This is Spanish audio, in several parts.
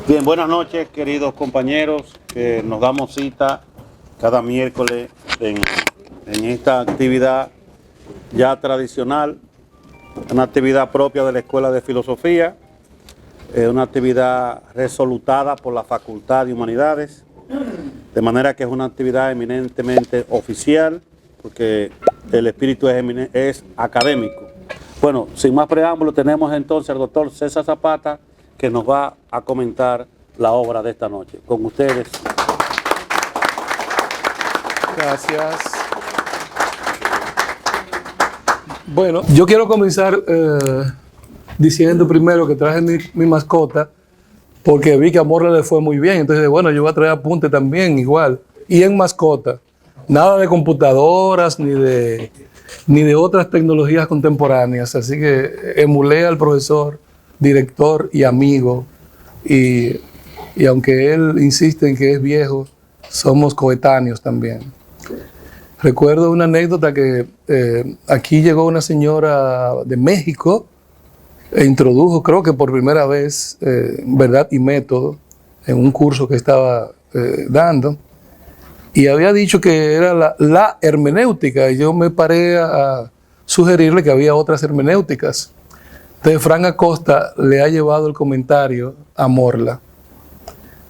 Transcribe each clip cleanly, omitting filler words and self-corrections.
Bien, buenas noches, queridos compañeros, que nos damos cita cada miércoles en esta actividad ya tradicional, una actividad propia de la Escuela de Filosofía, una actividad resolutada por la Facultad de Humanidades, de manera que es una actividad eminentemente oficial, porque el espíritu es académico. Bueno, sin más preámbulo, tenemos entonces al doctor César Zapata, que nos va a comentar la obra de esta noche. Con ustedes. Gracias. Bueno, yo quiero comenzar diciendo primero que traje mi mascota, porque vi que a Morla le fue muy bien. Entonces, bueno, yo voy a traer apunte también, igual. Y en mascota, nada de computadoras ni de otras tecnologías contemporáneas. Así que emulé al profesor, director y amigo, y aunque él insiste en que es viejo, somos coetáneos también. Recuerdo una anécdota que aquí llegó una señora de México e introdujo, creo que por primera vez, verdad y método en un curso que estaba dando, y había dicho que era la hermenéutica, y yo me paré a sugerirle que había otras hermenéuticas. Entonces, Fran Acosta le ha llevado el comentario a Morla.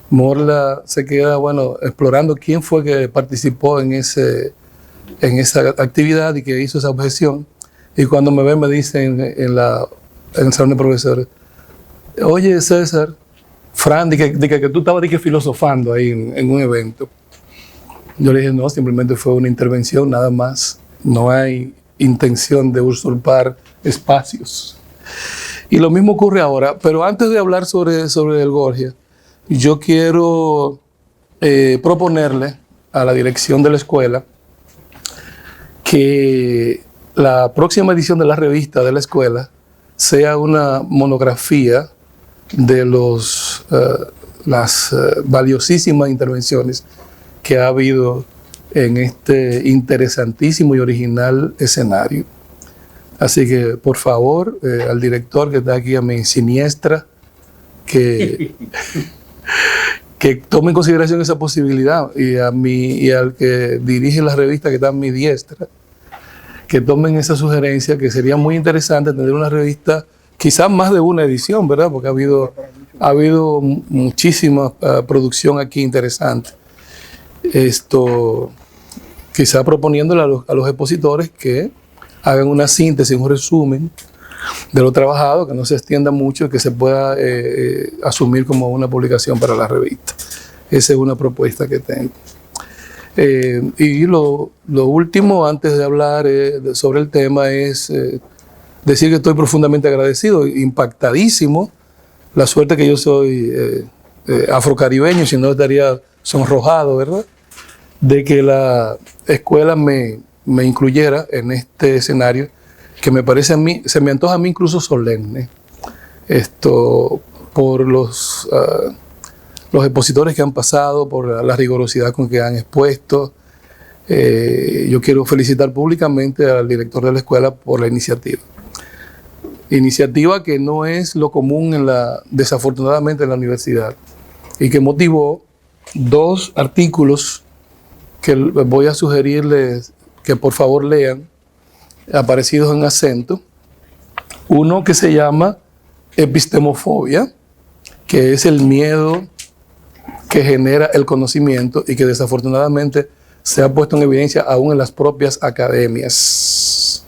Morla se queda, bueno, explorando quién fue que participó en esa actividad y que hizo esa objeción. Y cuando me ven, me dicen en el salón de profesores: oye, César, Fran, que tú estabas filosofando ahí en un evento. Yo le dije: no, simplemente fue una intervención, nada más. No hay intención de usurpar espacios. Y lo mismo ocurre ahora, pero antes de hablar sobre el Gorgia, yo quiero proponerle a la dirección de la escuela que la próxima edición de la revista de la escuela sea una monografía de las valiosísimas intervenciones que ha habido en este interesantísimo y original escenario. Así que, por favor, al director que está aquí a mi siniestra, que tome en consideración esa posibilidad, y al que dirige la revista que está a mi diestra, que tomen esa sugerencia, que sería muy interesante tener una revista, quizás más de una edición, ¿verdad? Porque ha habido muchísima producción aquí interesante. Quizás proponiéndole a los expositores que hagan una síntesis, un resumen de lo trabajado, que no se extienda mucho y que se pueda asumir como una publicación para la revista. Esa es una propuesta que tengo. Y lo último, antes de hablar sobre el tema, es decir que estoy profundamente agradecido, impactadísimo. La suerte que yo soy afrocaribeño, si no estaría sonrojado, ¿verdad?, de que la escuela me incluyera en este escenario, que me parece a mí, se me antoja a mí incluso solemne, por los expositores que han pasado, por la rigurosidad con que han expuesto. Yo quiero felicitar públicamente al director de la escuela por la iniciativa. Iniciativa que no es lo común desafortunadamente en la universidad, y que motivó 2 artículos que voy a sugerirles que por favor lean, aparecidos en acento. Uno que se llama Epistemofobia, que es el miedo que genera el conocimiento y que desafortunadamente se ha puesto en evidencia aún en las propias academias.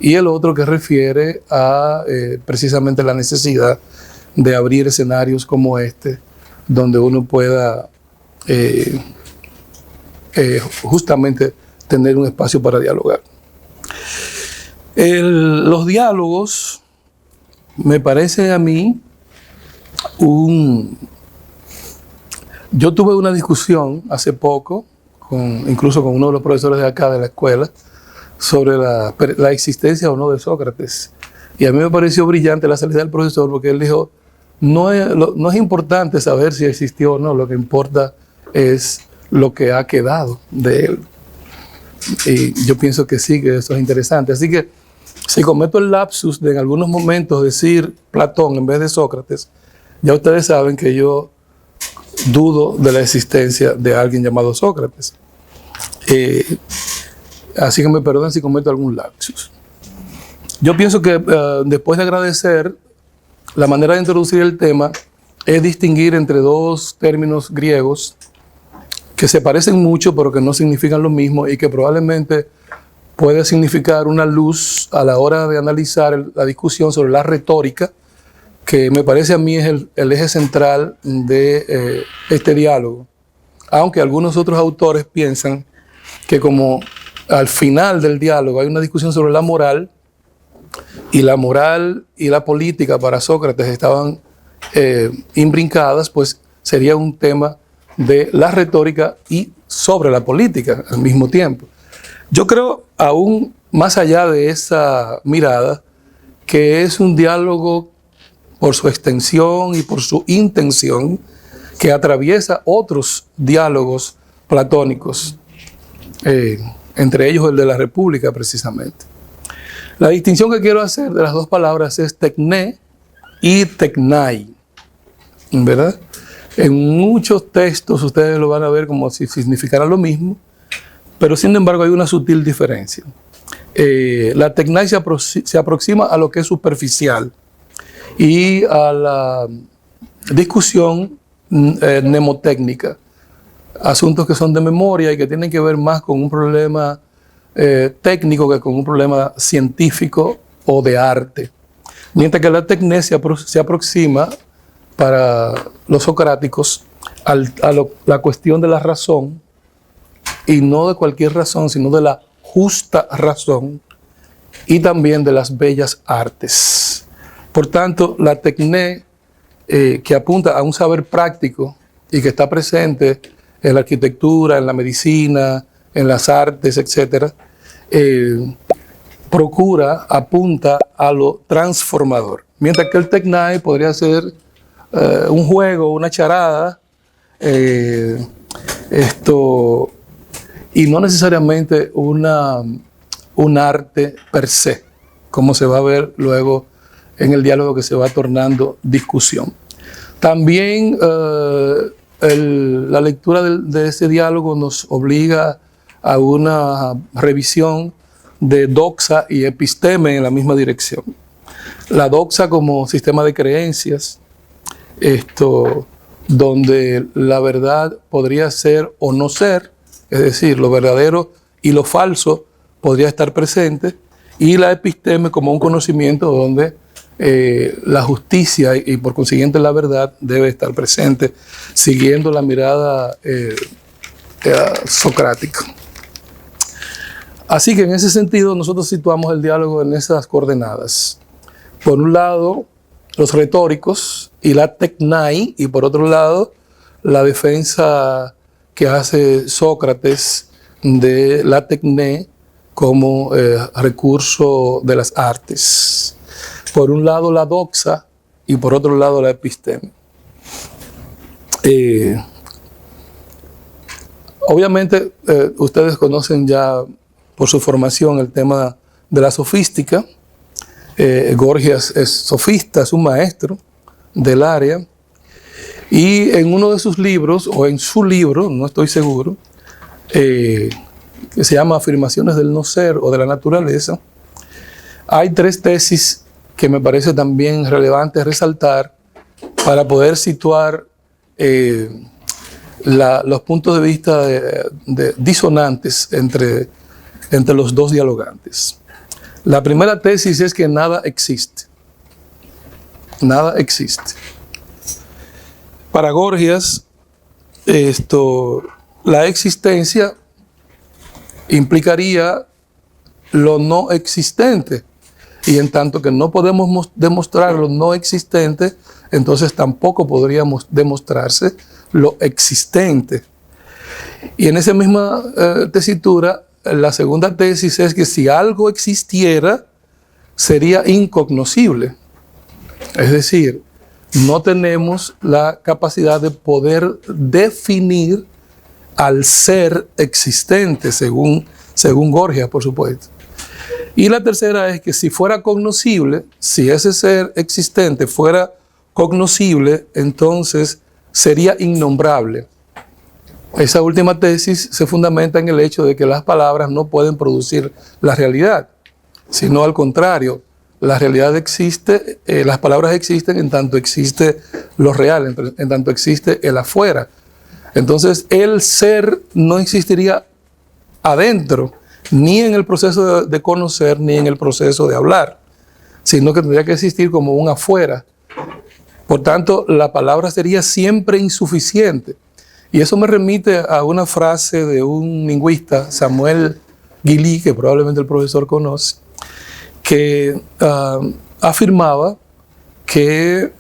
Y el otro que refiere a precisamente la necesidad de abrir escenarios como este, donde uno pueda justamente tener un espacio para dialogar. Los diálogos, me parece a mí, yo tuve una discusión hace poco, incluso con uno de los profesores de acá de la escuela, sobre la existencia o no de Sócrates. Y a mí me pareció brillante la salida del profesor, porque él dijo: no es importante saber si existió o no, lo que importa es lo que ha quedado de él. Y yo pienso que sí, que eso es interesante. Así que si cometo el lapsus de en algunos momentos decir Platón en vez de Sócrates, Ya ustedes saben que yo dudo de la existencia de alguien llamado Sócrates. Así que me perdonen si cometo algún lapsus. Yo pienso que después de agradecer, la manera de introducir el tema es distinguir entre dos términos griegos que se parecen mucho pero que no significan lo mismo y que probablemente puede significar una luz a la hora de analizar la discusión sobre la retórica, que me parece a mí es el eje central de este diálogo. Aunque algunos otros autores piensan que como al final del diálogo hay una discusión sobre la moral y la política para Sócrates estaban imbrincadas, pues sería un tema de la retórica y sobre la política al mismo tiempo. Yo creo, aún más allá de esa mirada, que es un diálogo por su extensión y por su intención que atraviesa otros diálogos platónicos, entre ellos el de la República precisamente. La distinción que quiero hacer de las dos palabras es tekné y teknai, ¿verdad? En muchos textos ustedes lo van a ver como si significara lo mismo, pero sin embargo hay una sutil diferencia. La teknai se aproxima a lo que es superficial y a la discusión mnemotécnica, asuntos que son de memoria y que tienen que ver más con un problema técnico que con un problema científico o de arte. Mientras que la tekné se aproxima para los socráticos a la cuestión de la razón, y no de cualquier razón, sino de la justa razón y también de las bellas artes. Por tanto, la tekné, que apunta a un saber práctico y que está presente en la arquitectura, en la medicina, en las artes, etc., apunta a lo transformador. Mientras que el teknai podría ser un juego, una charada, y no necesariamente un arte per se, como se va a ver luego en el diálogo que se va tornando discusión. También la lectura de ese diálogo nos obliga a una revisión de doxa y episteme en la misma dirección. La doxa como sistema de creencias, donde la verdad podría ser o no ser, es decir, lo verdadero y lo falso podría estar presente, y la episteme como un conocimiento donde la justicia y por consiguiente la verdad debe estar presente, siguiendo la mirada socrática. Así que en ese sentido nosotros situamos el diálogo en esas coordenadas. Por un lado, los retóricos y la teknai, y por otro lado, la defensa que hace Sócrates de la tekné como recurso de las artes. Por un lado la doxa y por otro lado la episteme. Obviamente ustedes conocen ya por su formación el tema de la sofística. Gorgias es sofista, es un maestro del área. Y en uno de sus libros, o en su libro, no estoy seguro, que se llama Afirmaciones del no ser o de la naturaleza, hay 3 tesis que me parece también relevante resaltar para poder situar los puntos de vista disonantes entre los dos dialogantes. La primera tesis es que nada existe. Nada existe. Para Gorgias, la existencia implicaría lo no existente. Y en tanto que no podemos demostrar lo no existente, entonces tampoco podríamos demostrarse lo existente. Y en esa misma tesitura, la segunda tesis es que si algo existiera, sería incognoscible. Es decir, no tenemos la capacidad de poder definir al ser existente, según Gorgias, por supuesto. Y la tercera es que si fuera cognoscible, si ese ser existente fuera cognoscible, entonces sería innombrable. Esa última tesis se fundamenta en el hecho de que las palabras no pueden producir la realidad, sino al contrario, la realidad existe, las palabras existen en tanto existe lo real, en tanto existe el afuera. Entonces el ser no existiría adentro, ni en el proceso de conocer, ni en el proceso de hablar, sino que tendría que existir como un afuera. Por tanto, la palabra sería siempre insuficiente. Y eso me remite a una frase de un lingüista, Samuel Guilly, que probablemente el profesor conoce, que afirmaba que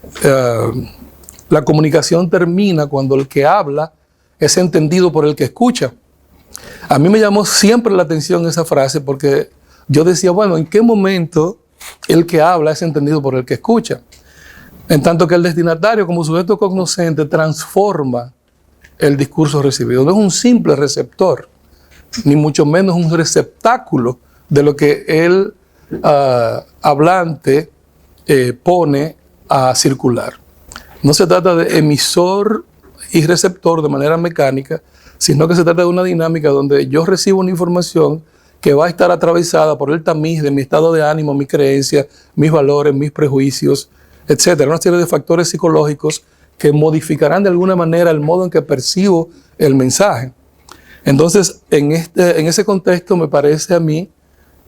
la comunicación termina cuando el que habla es entendido por el que escucha. A mí me llamó siempre la atención esa frase porque yo decía, bueno, ¿en qué momento el que habla es entendido por el que escucha? En tanto que el destinatario, como sujeto cognoscente, transforma el discurso recibido. No es un simple receptor, ni mucho menos un receptáculo de lo que el hablante pone a circular. No se trata de emisor y receptor de manera mecánica, sino que se trata de una dinámica donde yo recibo una información que va a estar atravesada por el tamiz de mi estado de ánimo, mi creencia, mis valores, mis prejuicios, etcétera. Una serie de factores psicológicos que modificarán de alguna manera el modo en que percibo el mensaje. Entonces, en ese contexto me parece a mí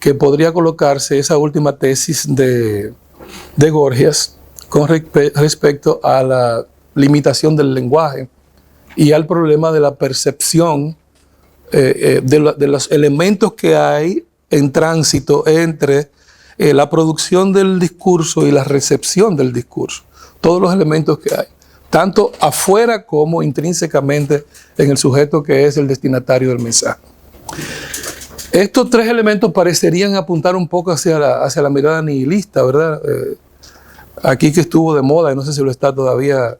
que podría colocarse esa última tesis de Gorgias con respecto a la limitación del lenguaje y al problema de la percepción de los elementos que hay en tránsito entre la producción del discurso y la recepción del discurso. Todos los elementos que hay, tanto afuera como intrínsecamente en el sujeto que es el destinatario del mensaje. Estos tres elementos parecerían apuntar un poco hacia la mirada nihilista, ¿verdad? Aquí que estuvo de moda, y no sé si lo está todavía,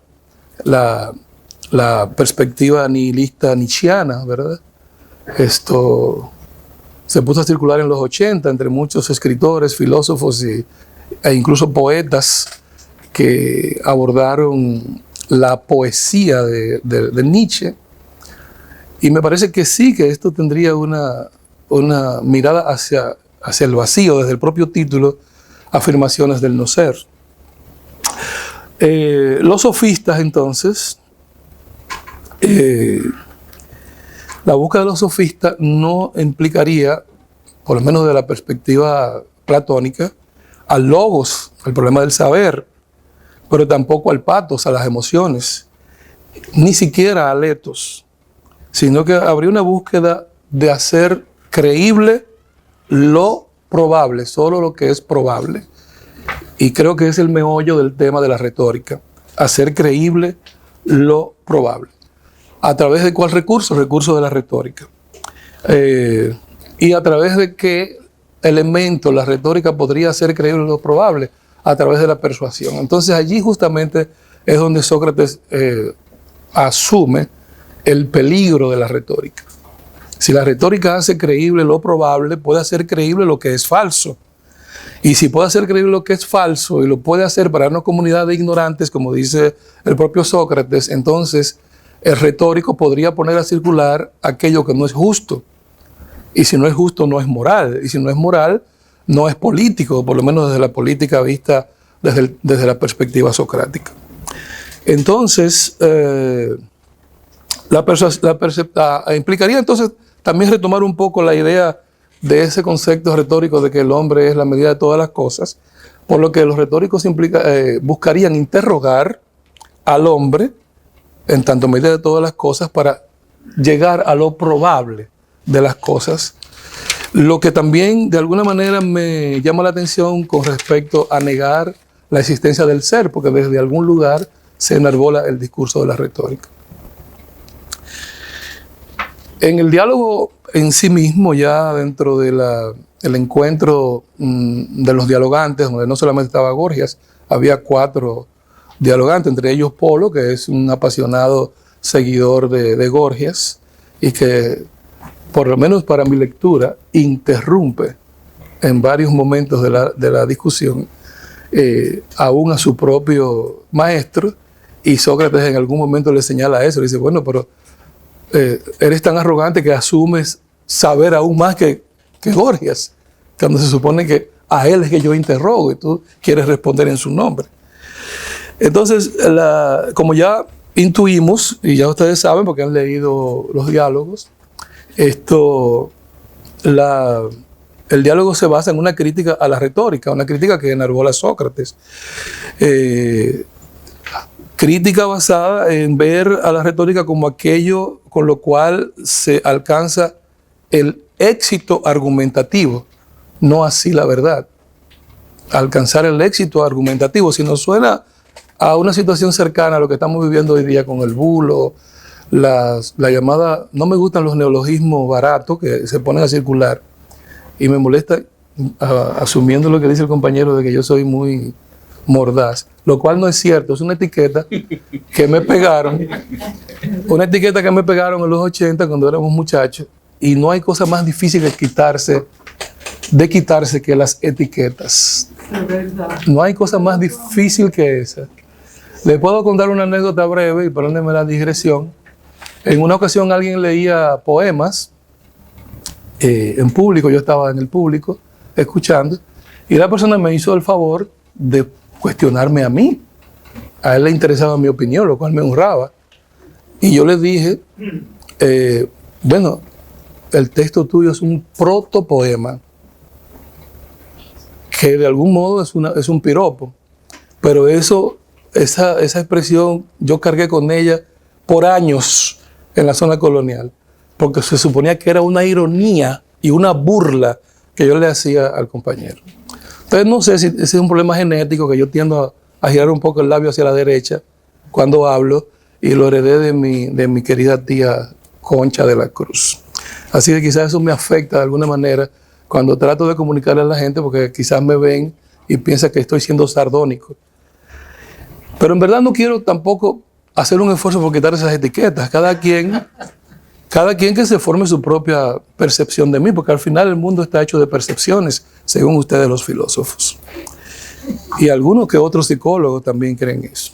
la perspectiva nihilista nietzscheana, ¿verdad? Esto se puso a circular en los 80 entre muchos escritores, filósofos e incluso poetas que abordaron la poesía de Nietzsche. Y me parece que sí, que esto tendría una mirada hacia el vacío, desde el propio título, afirmaciones del no ser. Los sofistas, entonces, la búsqueda de los sofistas no implicaría, por lo menos desde la perspectiva platónica, al logos, al problema del saber, pero tampoco al patos, a las emociones, ni siquiera al ethos, sino que habría una búsqueda de hacer creíble lo probable, solo lo que es probable. Y creo que es el meollo del tema de la retórica, hacer creíble lo probable. ¿A través de cuál recurso? Recurso de la retórica. ¿Y a través de qué elemento la retórica podría hacer creíble lo probable? A través de la persuasión. Entonces allí justamente es donde Sócrates asume el peligro de la retórica. Si la retórica hace creíble lo probable, puede hacer creíble lo que es falso. Y si puede hacer creíble lo que es falso y lo puede hacer para una comunidad de ignorantes, como dice el propio Sócrates, entonces el retórico podría poner a circular aquello que no es justo. Y si no es justo, no es moral. Y si no es moral, no es político, por lo menos desde la política vista desde la perspectiva socrática. Entonces, implicaría entonces también retomar un poco la idea de ese concepto retórico de que el hombre es la medida de todas las cosas, por lo que los retóricos buscarían interrogar al hombre en tanto medida de todas las cosas para llegar a lo probable de las cosas, lo que también de alguna manera me llama la atención con respecto a negar la existencia del ser, porque desde algún lugar se enarbola el discurso de la retórica. En el diálogo en sí mismo, ya dentro del encuentro de los dialogantes, donde no solamente estaba Gorgias, había 4 dialogantes, entre ellos Polo, que es un apasionado seguidor de Gorgias y que, por lo menos para mi lectura, interrumpe en varios momentos de la discusión, aún a su propio maestro, y Sócrates en algún momento le señala eso, le dice, bueno, pero eres tan arrogante que asumes saber aún más que Gorgias, cuando se supone que a él es que yo interrogo y tú quieres responder en su nombre. Entonces, como ya intuimos, y ya ustedes saben porque han leído los diálogos, el diálogo se basa en una crítica a la retórica, una crítica que enarbola Sócrates. Crítica basada en ver a la retórica como aquello con lo cual se alcanza el éxito argumentativo, no así la verdad. Alcanzar el éxito argumentativo, si nos suena a una situación cercana a lo que estamos viviendo hoy día con el bulo, la llamada, no me gustan los neologismos baratos que se ponen a circular, y me molesta asumiendo lo que dice el compañero de que yo soy muy mordaz, lo cual no es cierto, es una etiqueta que me pegaron, en los 80 cuando éramos muchachos, y no hay cosa más difícil de quitarse que las etiquetas. No hay cosa más difícil que esa. Les puedo contar una anécdota breve y perdónenme la digresión. En una ocasión alguien leía poemas en público, yo estaba en el público escuchando, y la persona me hizo el favor de cuestionarme a mí. A él le interesaba mi opinión, lo cual me honraba. Y yo le dije, bueno, el texto tuyo es un protopoema, que de algún modo es un piropo. Pero esa expresión yo cargué con ella por años en la zona colonial, porque se suponía que era una ironía y una burla que yo le hacía al compañero. Entonces no sé si ese es un problema genético, que yo tiendo a girar un poco el labio hacia la derecha cuando hablo, y lo heredé de mi querida tía Concha de la Cruz. Así que quizás eso me afecta de alguna manera cuando trato de comunicarle a la gente, porque quizás me ven y piensan que estoy siendo sardónico. Pero en verdad no quiero tampoco hacer un esfuerzo por quitar esas etiquetas. Cada quien que se forme su propia percepción de mí, porque al final el mundo está hecho de percepciones, según ustedes los filósofos. Y algunos que otros psicólogos también creen eso.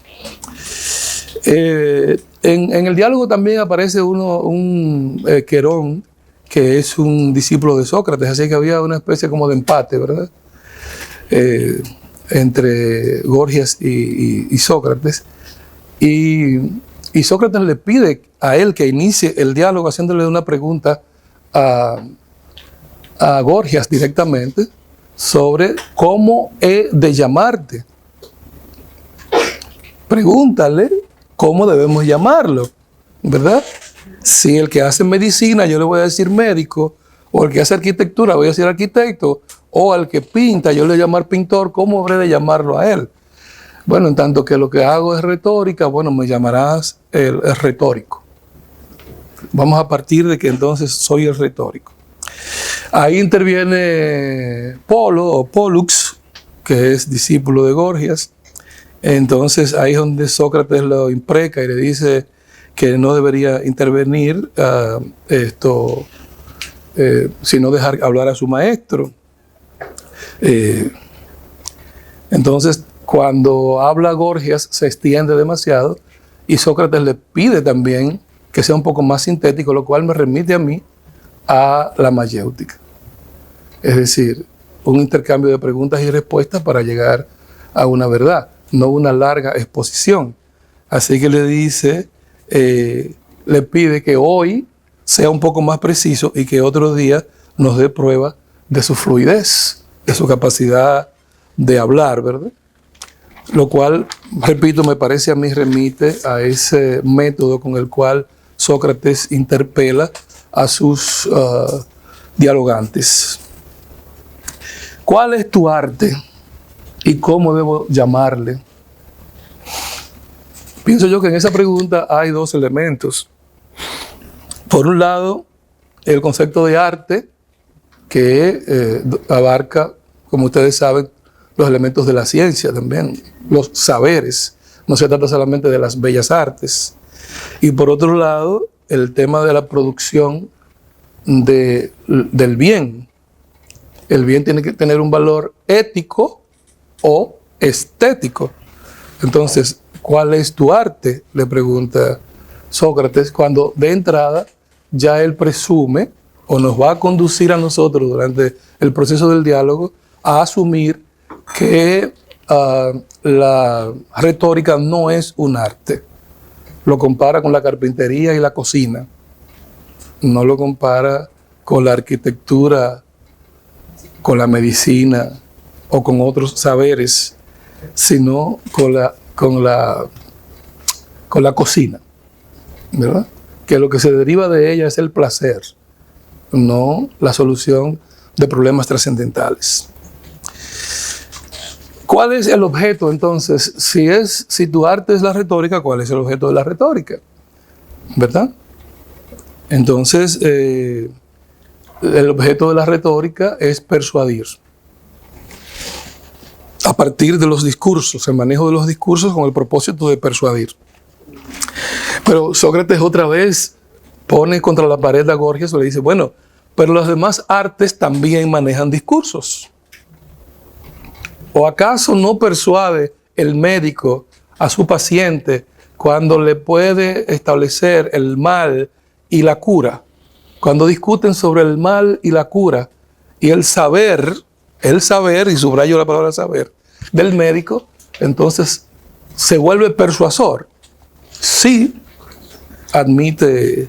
En el diálogo también aparece un Querón, que es un discípulo de Sócrates, así que había una especie como de empate, ¿verdad? Entre Gorgias y Sócrates. Y Sócrates le pide a él que inicie el diálogo haciéndole una pregunta a Gorgias directamente sobre cómo he de llamarte. Pregúntale cómo debemos llamarlo, ¿verdad? Si el que hace medicina yo le voy a decir médico, o el que hace arquitectura voy a decir arquitecto, o al que pinta yo le voy a llamar pintor, ¿cómo habré de llamarlo a él? Bueno, en tanto que lo que hago es retórica, bueno, me llamarás el retórico. Vamos a partir de que entonces soy el retórico. Ahí interviene Polo o Pólux, que es discípulo de Gorgias. Entonces ahí es donde Sócrates lo impreca y le dice que no debería intervenir sino dejar hablar a su maestro. Entonces, cuando habla Gorgias, se extiende demasiado y Sócrates le pide también que sea un poco más sintético, lo cual me remite a mí a la mayéutica. Es decir, un intercambio de preguntas y respuestas para llegar a una verdad, no una larga exposición. Así que le dice, le pide que hoy sea un poco más preciso y que otro día nos dé prueba de su fluidez, de su capacidad de hablar, ¿verdad? Lo cual, repito, me parece a mí remite a ese método con el cual Sócrates interpela a sus dialogantes. ¿Cuál es tu arte y cómo debo llamarle? Pienso yo que en esa pregunta hay dos elementos. Por un lado, el concepto de arte, que abarca, como ustedes saben, los elementos de la ciencia también, los saberes. No se trata solamente de las bellas artes. Y por otro lado, el tema de la producción del bien. El bien tiene que tener un valor ético o estético. Entonces, ¿cuál es tu arte?, le pregunta Sócrates, cuando de entrada ya él presume o nos va a conducir a nosotros durante el proceso del diálogo a asumir que la retórica no es un arte. Lo compara con la carpintería y la cocina. No lo compara con la arquitectura, con la medicina o con otros saberes, sino con la cocina, ¿verdad? Que lo que se deriva de ella es el placer, no la solución de problemas trascendentales. ¿Cuál es el objeto entonces? Si tu arte es la retórica, ¿cuál es el objeto de la retórica? ¿Verdad? Entonces, el objeto de la retórica es persuadir. A partir de los discursos, el manejo de los discursos con el propósito de persuadir. Pero Sócrates otra vez pone contra la pared a Gorgias y le dice, bueno, pero las demás artes también manejan discursos. ¿O acaso no persuade el médico a su paciente cuando le puede establecer el mal y la cura? Cuando discuten sobre el mal y la cura y el saber, y subrayo la palabra saber, del médico, entonces se vuelve persuasor. Sí, admite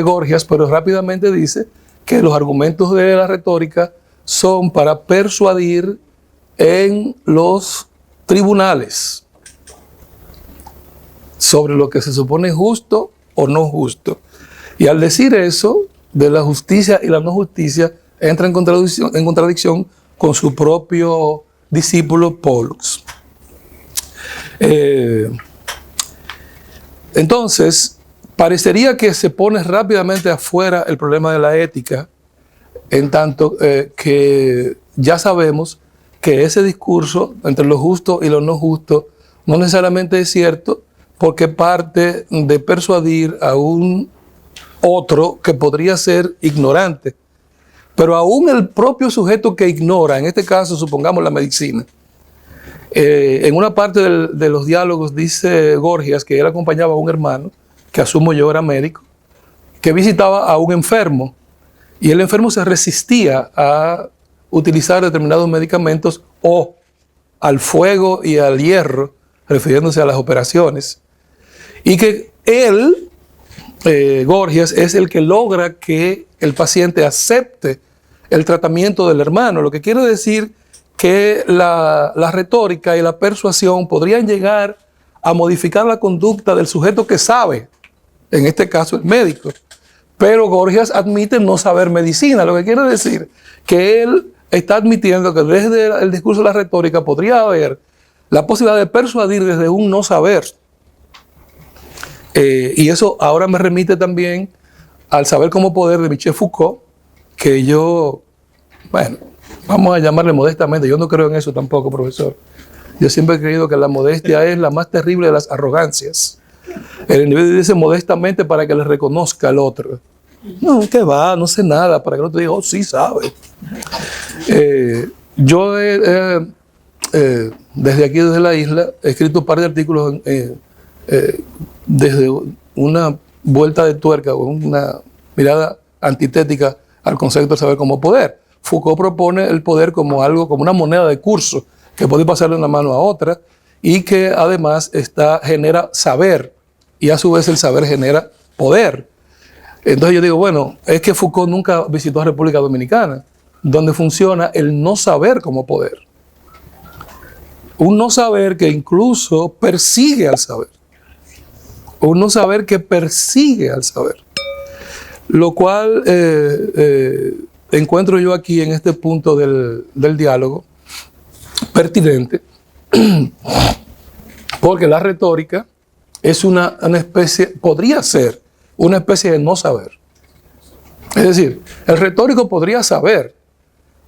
Gorgias, pero rápidamente dice que los argumentos de la retórica son para persuadir en los tribunales sobre lo que se supone justo o no justo. Y al decir eso, de la justicia y la no justicia, entra en contradicción con su propio discípulo Pollux. Entonces, parecería que se pone rápidamente afuera el problema de la ética, en tanto que ya sabemos que ese discurso entre lo justo y lo no justo no necesariamente es cierto, porque parte de persuadir a un otro que podría ser ignorante. Pero aún el propio sujeto que ignora, en este caso supongamos la medicina, en una parte de los diálogos dice Gorgias que él acompañaba a un hermano, que asumo yo era médico, que visitaba a un enfermo y el enfermo se resistía a utilizar determinados medicamentos o al fuego y al hierro, refiriéndose a las operaciones, y que él, Gorgias, es el que logra que el paciente acepte el tratamiento del hermano, lo que quiere decir que la retórica y la persuasión podrían llegar a modificar la conducta del sujeto que sabe, en este caso el médico, pero Gorgias admite no saber medicina, lo que quiere decir que él está admitiendo que desde el discurso de la retórica podría haber la posibilidad de persuadir desde un no saber. Y eso ahora me remite también al saber como poder de Michel Foucault, que yo, bueno, vamos a llamarle modestamente, yo no creo en eso tampoco, profesor. Yo siempre he creído que la modestia es la más terrible de las arrogancias. El individuo dice modestamente para que le reconozca al otro. No, ¿qué va? No sé nada, para que el otro diga, oh, sí sabe. Yo desde aquí, desde la isla, he escrito un par de artículos desde una vuelta de tuerca o una mirada antitética al concepto de saber como poder. Foucault propone el poder como algo, como una moneda de curso que puede pasar de una mano a otra y que además genera saber y a su vez el saber genera poder. Entonces yo digo, bueno, es que Foucault nunca visitó a República Dominicana, donde funciona el no saber como poder. Un no saber que incluso persigue al saber. Un no saber que persigue al saber. Lo cual encuentro yo aquí en este punto del diálogo pertinente, porque la retórica es una especie, podría ser una especie de no saber. Es decir, el retórico podría saber,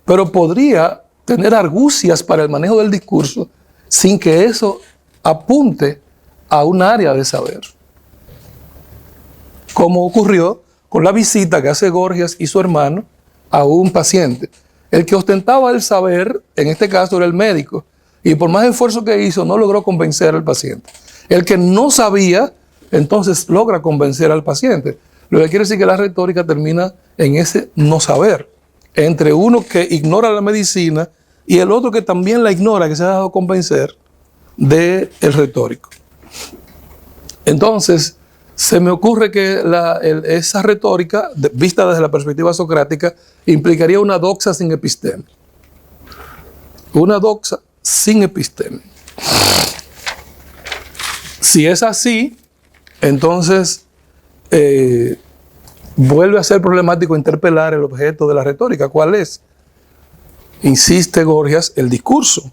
pero podría tener argucias para el manejo del discurso sin que eso apunte a un área de saber. Como ocurrió con la visita que hace Gorgias y su hermano a un paciente. El que ostentaba el saber, en este caso era el médico, y por más esfuerzo que hizo, no logró convencer al paciente. El que no sabía, entonces logra convencer al paciente. Lo que quiere decir que la retórica termina en ese no saber, entre uno que ignora la medicina y el otro que también la ignora, que se ha dejado convencer del retórico. Entonces, se me ocurre que esa retórica, vista desde la perspectiva socrática, implicaría una doxa sin episteme. Una doxa sin episteme. Si es así, entonces vuelve a ser problemático interpelar el objeto de la retórica. ¿Cuál es? Insiste Gorgias, el discurso.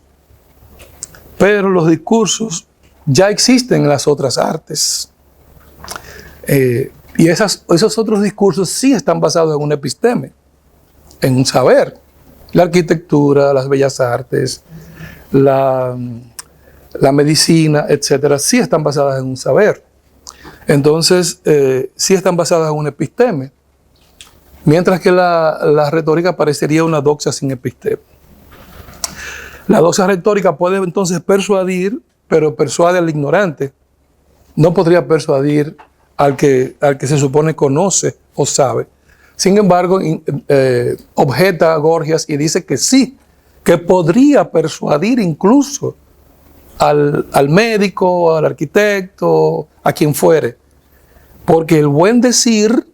Pero los discursos ya existen en las otras artes. Y esos otros discursos sí están basados en un episteme, en un saber. La arquitectura, las bellas artes, la medicina, etcétera, sí están basadas en un saber. Entonces, sí están basadas en un episteme. Mientras que la retórica parecería una doxa sin episteme. La doxa retórica puede entonces persuadir, pero persuade al ignorante. No podría persuadir al que se supone conoce o sabe. Sin embargo, objeta a Gorgias y dice que sí, que podría persuadir incluso al médico, al arquitecto, a quien fuere. Porque el buen decir,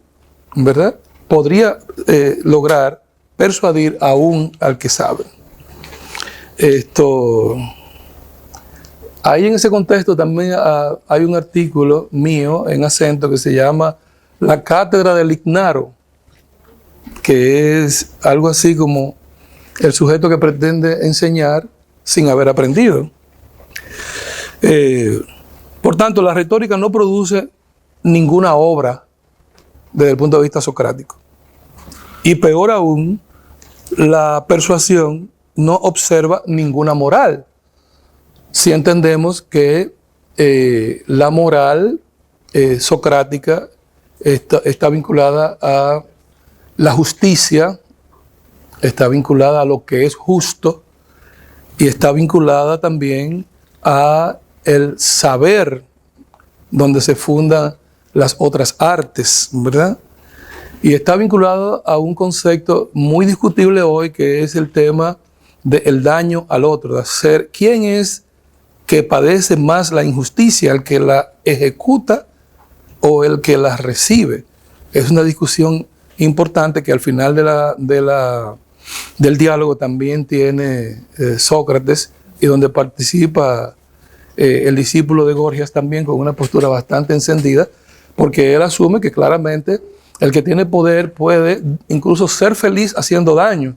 ¿verdad?, podría lograr persuadir aún al que sabe. Ahí en ese contexto también hay un artículo mío en Acento que se llama La Cátedra del Ignaro, que es algo así como el sujeto que pretende enseñar sin haber aprendido. Por tanto, la retórica no produce ninguna obra desde el punto de vista socrático. Y peor aún, la persuasión no observa ninguna moral. Si entendemos que la moral socrática está vinculada a la justicia, está vinculada a lo que es justo y está vinculada también a el saber donde se fundan las otras artes, ¿verdad? Y está vinculado a un concepto muy discutible hoy, que es el tema del daño al otro, de hacer quién es que padece más la injusticia, el que la ejecuta o el que la recibe. Es una discusión importante que al final del diálogo también tiene Sócrates, y donde participa el discípulo de Gorgias también con una postura bastante encendida, porque él asume que claramente el que tiene poder puede incluso ser feliz haciendo daño.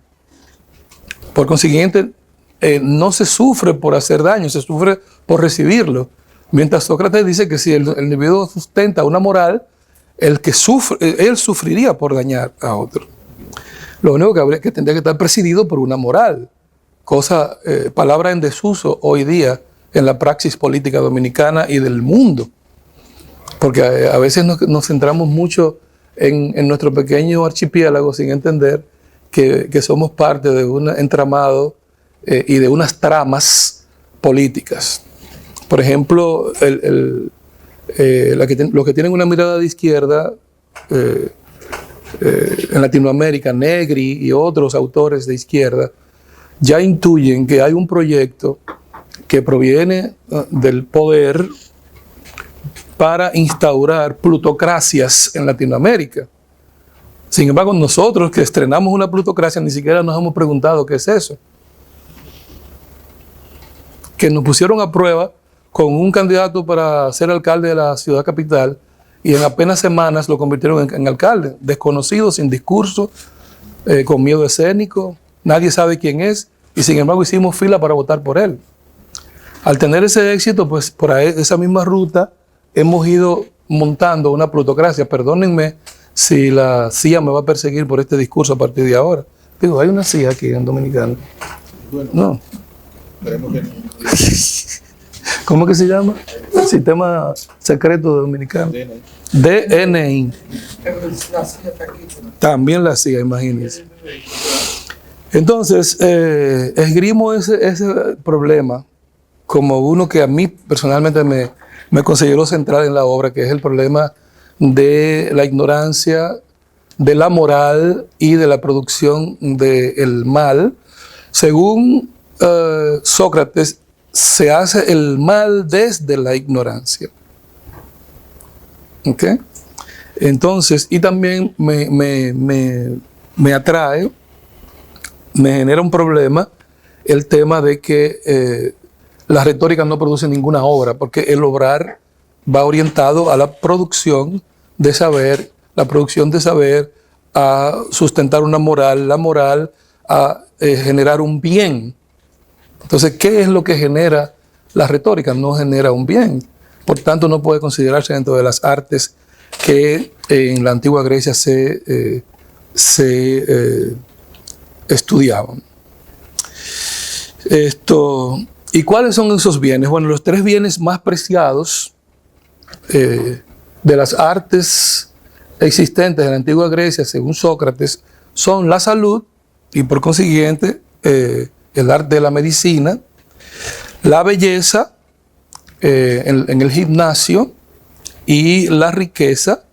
Por consiguiente, no se sufre por hacer daño, se sufre por recibirlo. Mientras Sócrates dice que si el individuo sustenta una moral, el que sufre, él sufriría por dañar a otro. Lo único que tendría que estar presidido por una moral, palabra en desuso hoy día en la praxis política dominicana y del mundo. Porque a veces nos centramos mucho en nuestro pequeño archipiélago sin entender que somos parte de un entramado y de unas tramas políticas. Por ejemplo, los que tienen una mirada de izquierda en Latinoamérica, Negri y otros autores de izquierda, ya intuyen que hay un proyecto que proviene del poder para instaurar plutocracias en Latinoamérica. Sin embargo, nosotros que estrenamos una plutocracia ni siquiera nos hemos preguntado qué es eso. Que nos pusieron a prueba con un candidato para ser alcalde de la ciudad capital y en apenas semanas lo convirtieron en alcalde, desconocido, sin discurso, con miedo escénico, nadie sabe quién es, y sin embargo hicimos fila para votar por él. Al tener ese éxito, pues por esa misma ruta hemos ido montando una plutocracia. Perdónenme si la CIA me va a perseguir por este discurso a partir de ahora. Digo, hay una CIA aquí en Dominicana. Bueno, no. Esperemos que no. ¿Cómo que se llama? El Sistema Secreto Dominicano. DNI. También la CIA, imagínense. Entonces, esgrimo ese problema como uno que a mí personalmente me consideró central en la obra, que es el problema de la ignorancia, de la moral y de la producción del mal. Según Sócrates, se hace el mal desde la ignorancia. ¿Ok? Entonces, y también me atrae, me genera un problema el tema de que la retórica no produce ninguna obra, porque el obrar va orientado a la producción de saber, a sustentar una moral, la moral a generar un bien. Entonces, ¿qué es lo que genera la retórica? No genera un bien. Por tanto, no puede considerarse dentro de las artes que en la antigua Grecia se estudiaban. ¿Y cuáles son esos bienes? Bueno, los tres bienes más preciados de las artes existentes en la antigua Grecia, según Sócrates, son la salud y por consiguiente el arte de la medicina, la belleza en el gimnasio y la riqueza,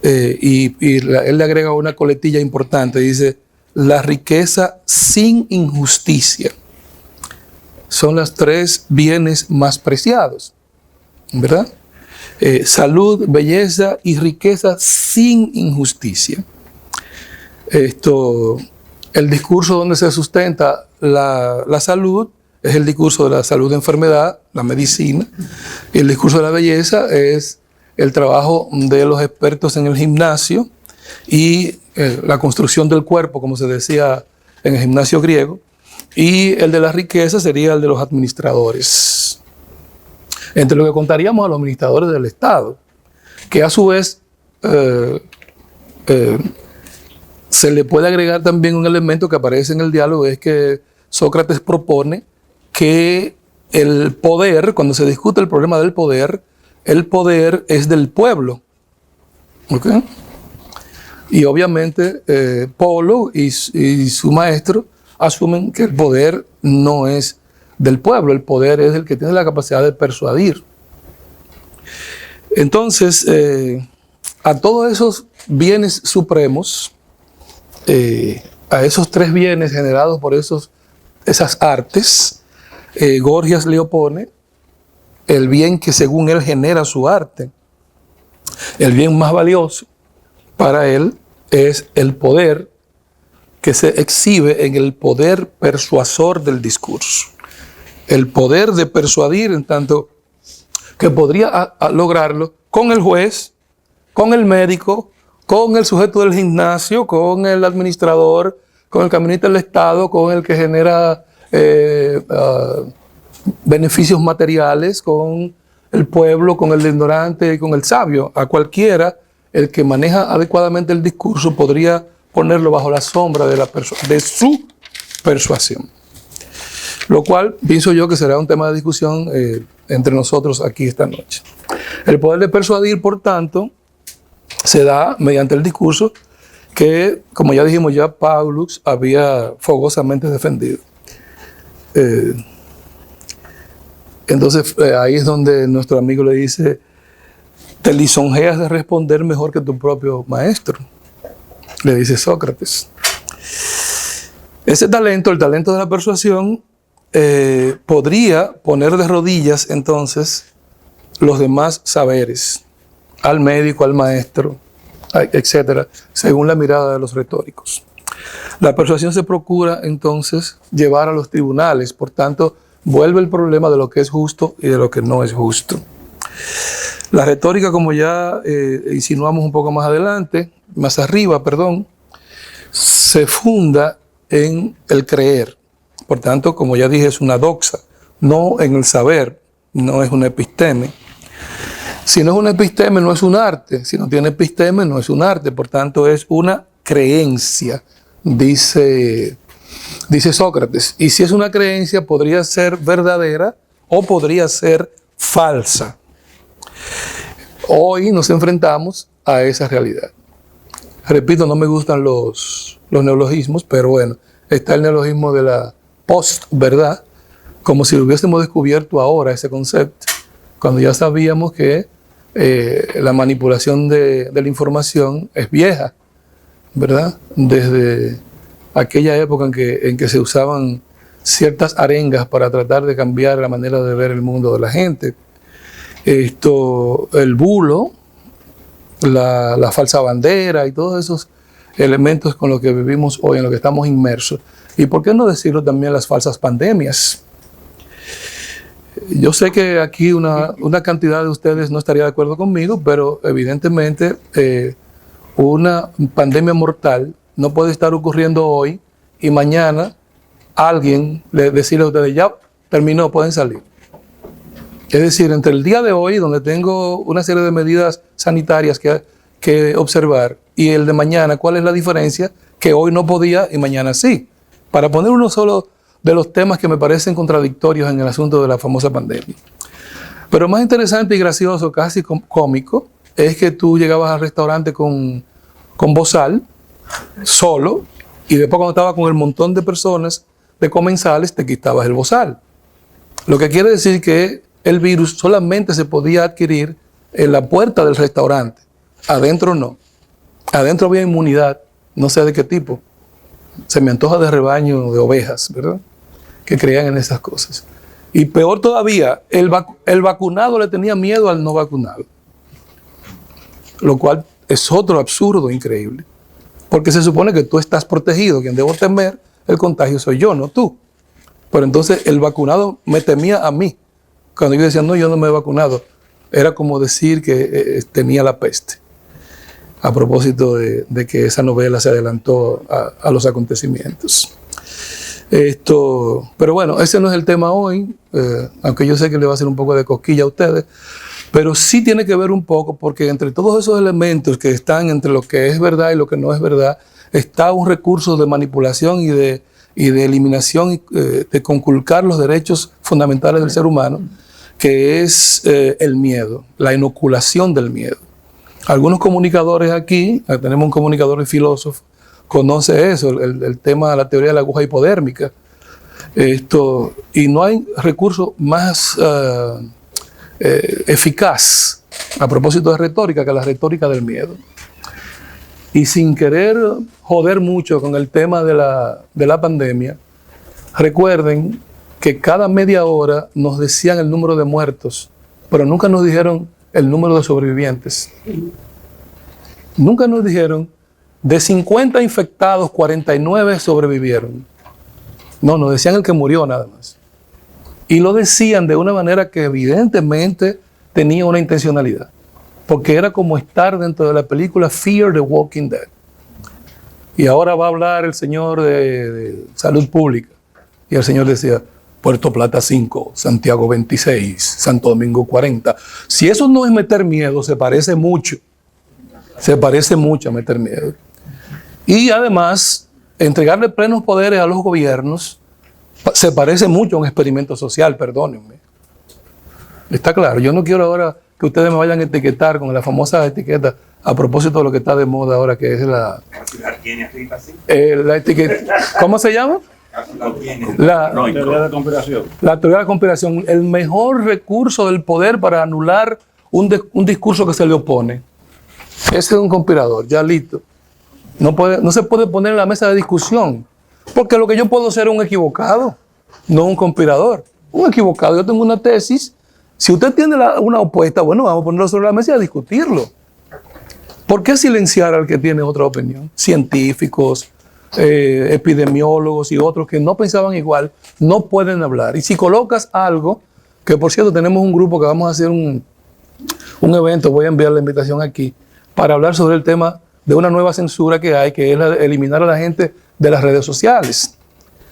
él le agrega una coletilla importante, dice, la riqueza sin injusticia. Son los tres bienes más preciados, ¿verdad? Salud, belleza y riqueza sin injusticia. El discurso donde se sustenta la salud es el discurso de la salud de enfermedad, la medicina, y el discurso de la belleza es el trabajo de los expertos en el gimnasio y la construcción del cuerpo, como se decía en el gimnasio griego, y el de la riqueza sería el de los administradores. Entre lo que contaríamos a los administradores del Estado, que a su vez se le puede agregar también un elemento que aparece en el diálogo, es que Sócrates propone que el poder, cuando se discute el problema del poder, el poder es del pueblo. ¿Ok? Y obviamente Polo y su maestro asumen que el poder no es del pueblo, el poder es el que tiene la capacidad de persuadir. Entonces, a todos esos bienes supremos, a esos tres bienes generados por esas artes, Gorgias le opone el bien que según él genera su arte. El bien más valioso para él es el poder que se exhibe en el poder persuasor del discurso. El poder de persuadir, en tanto que podría lograrlo con el juez, con el médico, con el sujeto del gimnasio, con el administrador, con el caminista del Estado, con el que genera beneficios materiales, con el pueblo, con el ignorante y con el sabio. A cualquiera, el que maneja adecuadamente el discurso podría ponerlo bajo la sombra de su persuasión. Lo cual pienso yo que será un tema de discusión entre nosotros aquí esta noche. El poder de persuadir, por tanto, se da mediante el discurso que, como ya dijimos, ya Paulus había fogosamente defendido. Entonces ahí es donde nuestro amigo le dice, te lisonjeas de responder mejor que tu propio maestro, le dice Sócrates. Ese talento, el talento de la persuasión, podría poner de rodillas entonces los demás saberes, al médico, al maestro, etcétera, según la mirada de los retóricos. La persuasión se procura entonces llevar a los tribunales, por tanto, vuelve el problema de lo que es justo y de lo que no es justo. La retórica, como ya insinuamos un poco más adelante, más arriba, perdón, se funda en el creer. Por tanto, como ya dije, es una doxa, no en el saber, no es una episteme. Si no es una episteme, no es un arte. Si no tiene episteme, no es un arte. Por tanto, es una creencia, dice Sócrates. Y si es una creencia, podría ser verdadera o podría ser falsa. Hoy nos enfrentamos a esa realidad. Repito, no me gustan los neologismos, pero bueno, está el neologismo de la post-verdad, como si hubiésemos descubierto ahora ese concepto, cuando ya sabíamos que la manipulación de la información es vieja, ¿verdad? Desde aquella época en que se usaban ciertas arengas para tratar de cambiar la manera de ver el mundo de la gente. El bulo, la falsa bandera y todos esos elementos con los que vivimos hoy, en los que estamos inmersos. Y por qué no decirlo también las falsas pandemias. Yo sé que aquí una cantidad de ustedes no estaría de acuerdo conmigo, pero evidentemente una pandemia mortal no puede estar ocurriendo hoy y mañana alguien decirle a ustedes, ya terminó, pueden salir. Es decir, entre el día de hoy, donde tengo una serie de medidas sanitarias que observar, y el de mañana, ¿cuál es la diferencia? Que hoy no podía y mañana sí. Para poner uno solo de los temas que me parecen contradictorios en el asunto de la famosa pandemia. Pero más interesante y gracioso, casi cómico, es que tú llegabas al restaurante con bozal, solo, y después cuando estabas con el montón de personas, de comensales, te quitabas el bozal. Lo que quiere decir que el virus solamente se podía adquirir en la puerta del restaurante. Adentro no. Adentro había inmunidad, no sé de qué tipo. Se me antoja de rebaño de ovejas, ¿verdad? Que creían en esas cosas. Y peor todavía, el vacunado le tenía miedo al no vacunado. Lo cual es otro absurdo increíble. Porque se supone que tú estás protegido. Quien debo temer el contagio soy yo, no tú. Pero entonces el vacunado me temía a mí. Cuando yo decía, no, yo no me he vacunado, era como decir que tenía la peste. A propósito de que esa novela se adelantó a los acontecimientos. Pero bueno, ese no es el tema hoy, aunque yo sé que le va a hacer un poco de cosquilla a ustedes, pero sí tiene que ver un poco, porque entre todos esos elementos que están entre lo que es verdad y lo que no es verdad, está un recurso de manipulación y de eliminación, de conculcar los derechos fundamentales del ser humano, que es el miedo, la inoculación del miedo. Algunos comunicadores aquí, tenemos un comunicador y filósofo, conoce eso, el tema de la teoría de la aguja hipodérmica. Y no hay recurso más eficaz a propósito de retórica que la retórica del miedo. Y sin querer joder mucho con el tema de la pandemia, recuerden que cada media hora nos decían el número de muertos, pero nunca nos dijeron el número de sobrevivientes. Nunca nos dijeron, de 50 infectados, 49 sobrevivieron. No, nos decían el que murió nada más. Y lo decían de una manera que evidentemente tenía una intencionalidad. Porque era como estar dentro de la película Fear the Walking Dead. Y ahora va a hablar el señor de Salud Pública. Y el señor decía, Puerto Plata 5, Santiago 26, Santo Domingo 40. Si eso no es meter miedo, se parece mucho. Se parece mucho a meter miedo. Y además, entregarle plenos poderes a los gobiernos se parece mucho a un experimento social, perdónenme. Está claro, yo no quiero ahora que ustedes me vayan a etiquetar con la famosa etiqueta a propósito de lo que está de moda ahora, que es la etiqueta. ¿Cómo se llama? La teoría de conspiración. La teoría de la conspiración, el mejor recurso del poder para anular un discurso que se le opone. Ese es un conspirador, ya listo. No se puede poner en la mesa de discusión, porque lo que yo puedo ser es un equivocado, no un conspirador. Un equivocado, yo tengo una tesis. Si usted tiene una opuesta, bueno, vamos a ponerlo sobre la mesa y a discutirlo. ¿Por qué silenciar al que tiene otra opinión? Científicos, epidemiólogos y otros que no pensaban igual, no pueden hablar. Y si colocas algo, que por cierto tenemos un grupo que vamos a hacer un evento, voy a enviar la invitación aquí, para hablar sobre el tema de una nueva censura que hay, que es eliminar a la gente de las redes sociales.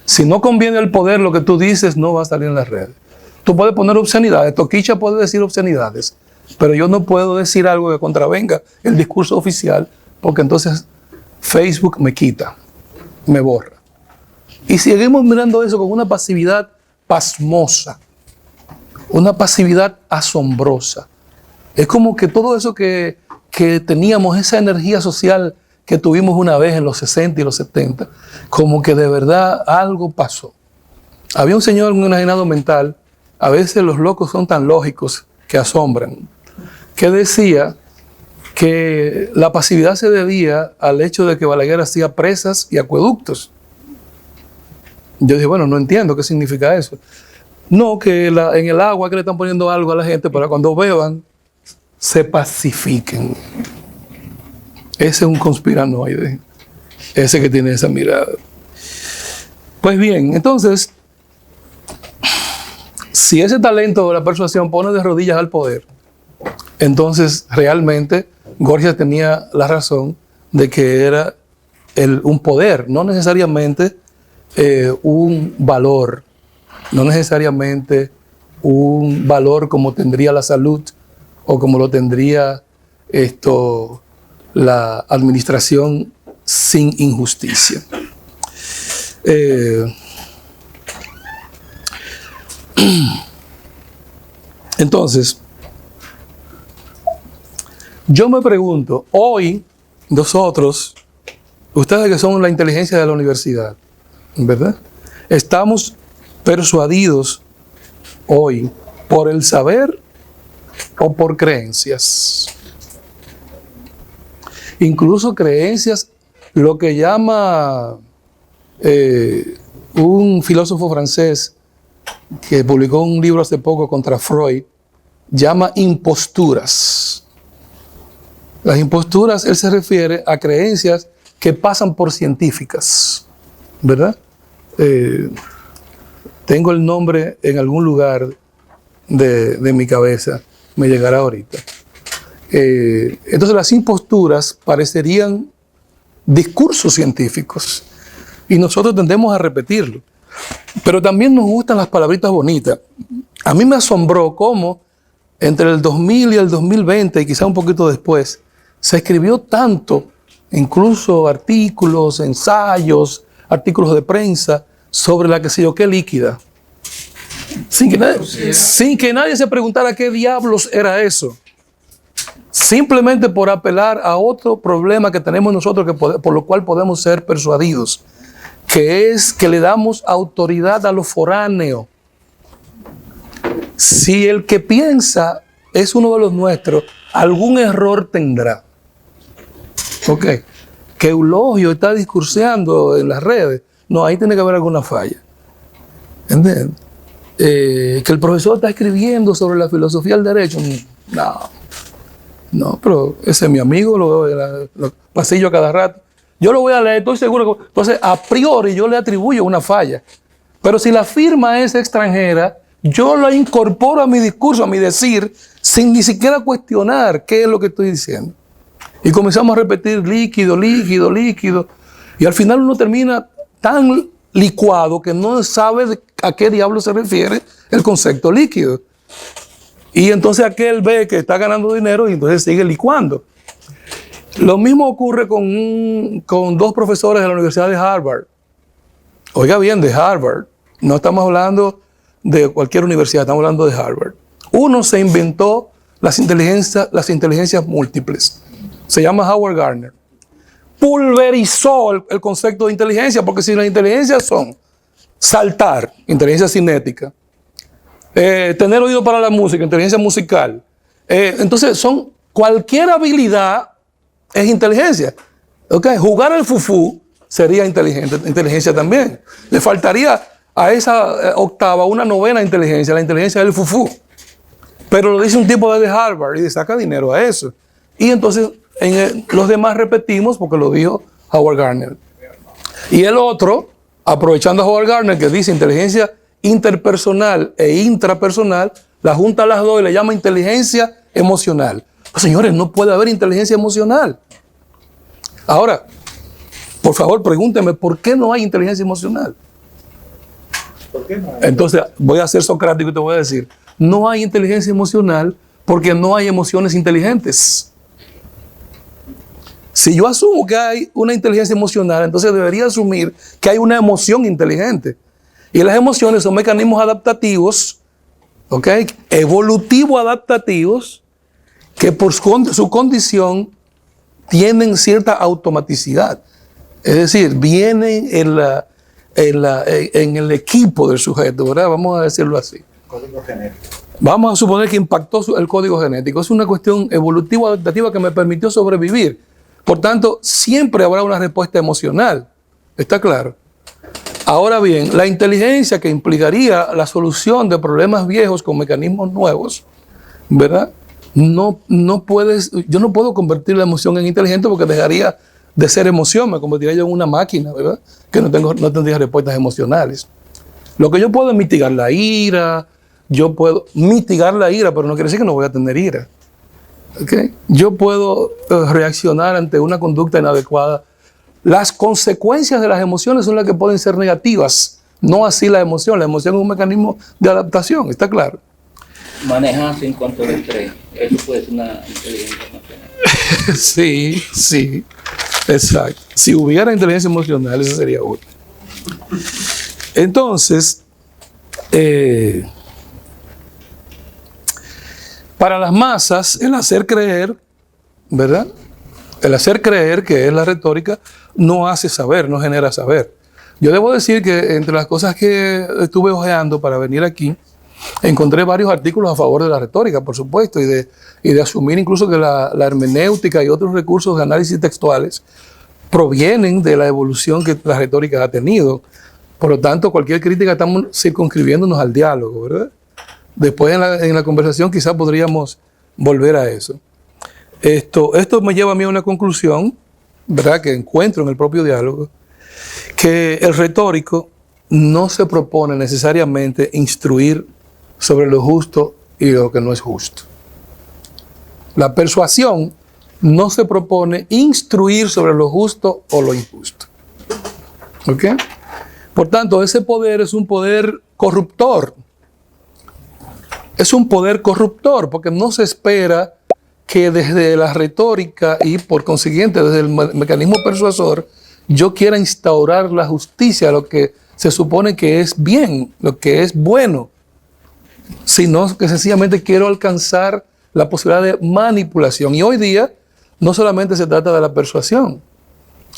Si no conviene al poder, lo que tú dices no va a salir en las redes. Tú puedes poner obscenidades, Toquicha puede decir obscenidades, pero yo no puedo decir algo que contravenga el discurso oficial, porque entonces Facebook me quita, me borra. Y seguimos mirando eso con una pasividad pasmosa, una pasividad asombrosa. Es como que todo eso que teníamos, esa energía social que tuvimos una vez en los 60 y los 70, como que de verdad algo pasó. Había un señor con un enajenado mental, a veces los locos son tan lógicos que asombran, que decía que la pasividad se debía al hecho de que Balaguer hacía presas y acueductos. Yo dije, bueno, no entiendo qué significa eso. No, que en el agua que le están poniendo algo a la gente para cuando beban, se pacifiquen. Ese es un conspiranoide, ese que tiene esa mirada. Pues bien, entonces, si ese talento de la persuasión pone de rodillas al poder, entonces realmente Gorgias tenía la razón de que era un poder, no necesariamente un valor, no necesariamente un valor como tendría la salud o como lo tendría la administración sin injusticia. Entonces, yo me pregunto, hoy nosotros, ustedes que son la inteligencia de la universidad, ¿verdad? Estamos persuadidos hoy por el saber o por creencias. Incluso creencias, lo que llama un filósofo francés que publicó un libro hace poco contra Freud, llama imposturas. Las imposturas, él se refiere a creencias que pasan por científicas, ¿verdad? Tengo el nombre en algún lugar de mi cabeza, me llegará ahorita. Entonces las imposturas parecerían discursos científicos y nosotros tendemos a repetirlo. Pero también nos gustan las palabritas bonitas. A mí me asombró cómo entre el 2000 y el 2020, y quizá un poquito después, se escribió tanto, incluso artículos, ensayos, artículos de prensa, sobre la que sé yo qué líquida. Sin que nadie se preguntara qué diablos era eso. Simplemente por apelar a otro problema que tenemos nosotros, por lo cual podemos ser persuadidos, que es que le damos autoridad a lo foráneo. Si el que piensa es uno de los nuestros, algún error tendrá. Ok. Que Eulogio está discurseando en las redes, no, ahí tiene que haber alguna falla. ¿Entiendes? Que el profesor está escribiendo sobre la filosofía del derecho, no, pero ese es mi amigo, lo veo en los pasillos a cada rato. Yo lo voy a leer, estoy seguro que, entonces a priori yo le atribuyo una falla. Pero si la firma es extranjera, yo la incorporo a mi discurso, a mi decir, sin ni siquiera cuestionar qué es lo que estoy diciendo. Y comenzamos a repetir líquido, líquido, líquido. Y al final uno termina tan licuado que no sabe a qué diablo se refiere el concepto líquido. Y entonces aquel ve que está ganando dinero y entonces sigue licuando. Lo mismo ocurre con dos profesores de la Universidad de Harvard. Oiga bien, de Harvard. No estamos hablando de cualquier universidad, estamos hablando de Harvard. Uno se inventó las inteligencias múltiples. Se llama Howard Gardner. Pulverizó el concepto de inteligencia, porque si las inteligencias son saltar, inteligencia cinética, tener oído para la música, inteligencia musical, entonces cualquier habilidad es inteligencia. Okay. Jugar al fufú sería inteligencia también. Le faltaría a esa octava una novena inteligencia, la inteligencia del fufú. Pero lo dice un tipo de Harvard y le saca dinero a eso. Y entonces los demás repetimos porque lo dijo Howard Gardner. Y el otro, aprovechando a Howard Gardner, que dice inteligencia interpersonal e intrapersonal, la junta a las dos y le llama inteligencia emocional. Pues, señores, no puede haber inteligencia emocional. Ahora, por favor, pregúntenme, ¿por qué no hay inteligencia emocional? ¿Por qué no? Entonces, voy a ser socrático y te voy a decir, no hay inteligencia emocional porque no hay emociones inteligentes. Si yo asumo que hay una inteligencia emocional, entonces debería asumir que hay una emoción inteligente. Y las emociones son mecanismos adaptativos, ¿ok? Evolutivo-adaptativos, que por su condición tienen cierta automaticidad. Es decir, vienen en el equipo del sujeto, ¿verdad? Vamos a decirlo así. Código genético. Vamos a suponer que impactó el código genético. Es una cuestión evolutiva adaptativa que me permitió sobrevivir. Por tanto, siempre habrá una respuesta emocional. ¿Está claro? Ahora bien, la inteligencia que implicaría la solución de problemas viejos con mecanismos nuevos, ¿verdad? Yo no puedo convertir la emoción en inteligente porque dejaría de ser emoción, me convertiría yo en una máquina, ¿verdad? Que no tendría respuestas emocionales. Lo que yo puedo es mitigar la ira, pero no quiere decir que no voy a tener ira. ¿Okay? Yo puedo reaccionar ante una conducta inadecuada. Las consecuencias de las emociones son las que pueden ser negativas, no así la emoción. La emoción es un mecanismo de adaptación, ¿está claro? Manejarse en cuanto al estrés, eso puede ser una inteligencia emocional. Sí, exacto. Si hubiera inteligencia emocional, eso sería útil. Entonces, para las masas, el hacer creer, ¿verdad? El hacer creer, que es la retórica, no hace saber, no genera saber. Yo debo decir que entre las cosas que estuve hojeando para venir aquí, encontré varios artículos a favor de la retórica, por supuesto, y de asumir incluso que la hermenéutica y otros recursos de análisis textuales provienen de la evolución que la retórica ha tenido. Por lo tanto, cualquier crítica estamos circunscribiéndonos al diálogo, ¿verdad? Después en la conversación quizás podríamos volver a eso. Esto me lleva a mí a una conclusión, ¿verdad?, que encuentro en el propio diálogo, que el retórico no se propone necesariamente instruir sobre lo justo y lo que no es justo. La persuasión no se propone instruir sobre lo justo o lo injusto. ¿Ok? Por tanto, ese poder es un poder corruptor. Es un poder corruptor porque no se espera que desde la retórica y por consiguiente desde el mecanismo persuasor yo quiera instaurar la justicia, lo que se supone que es bien, lo que es bueno, sino que sencillamente quiero alcanzar la posibilidad de manipulación. Y hoy día no solamente se trata de la persuasión,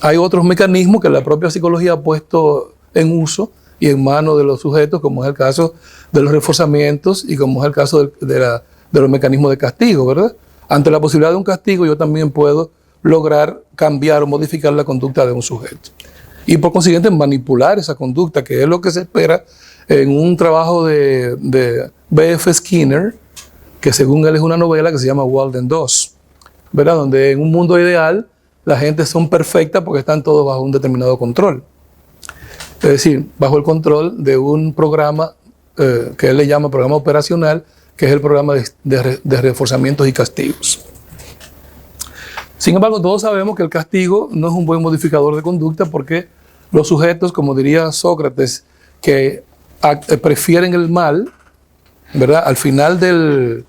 hay otros mecanismos que la propia psicología ha puesto en uso y en manos de los sujetos, como es el caso de los reforzamientos y como es el caso de los mecanismos de castigo, ¿verdad? Ante la posibilidad de un castigo, yo también puedo lograr cambiar o modificar la conducta de un sujeto. Y por consiguiente manipular esa conducta, que es lo que se espera en un trabajo de B.F. Skinner, que según él es una novela que se llama Walden 2, ¿verdad? Donde en un mundo ideal la gente son perfectas porque están todos bajo un determinado control. Es decir, bajo el control de un programa que él le llama programa operacional, que es el programa de reforzamientos y castigos. Sin embargo, todos sabemos que el castigo no es un buen modificador de conducta porque los sujetos, como diría Sócrates, que prefieren el mal, ¿verdad? Al final del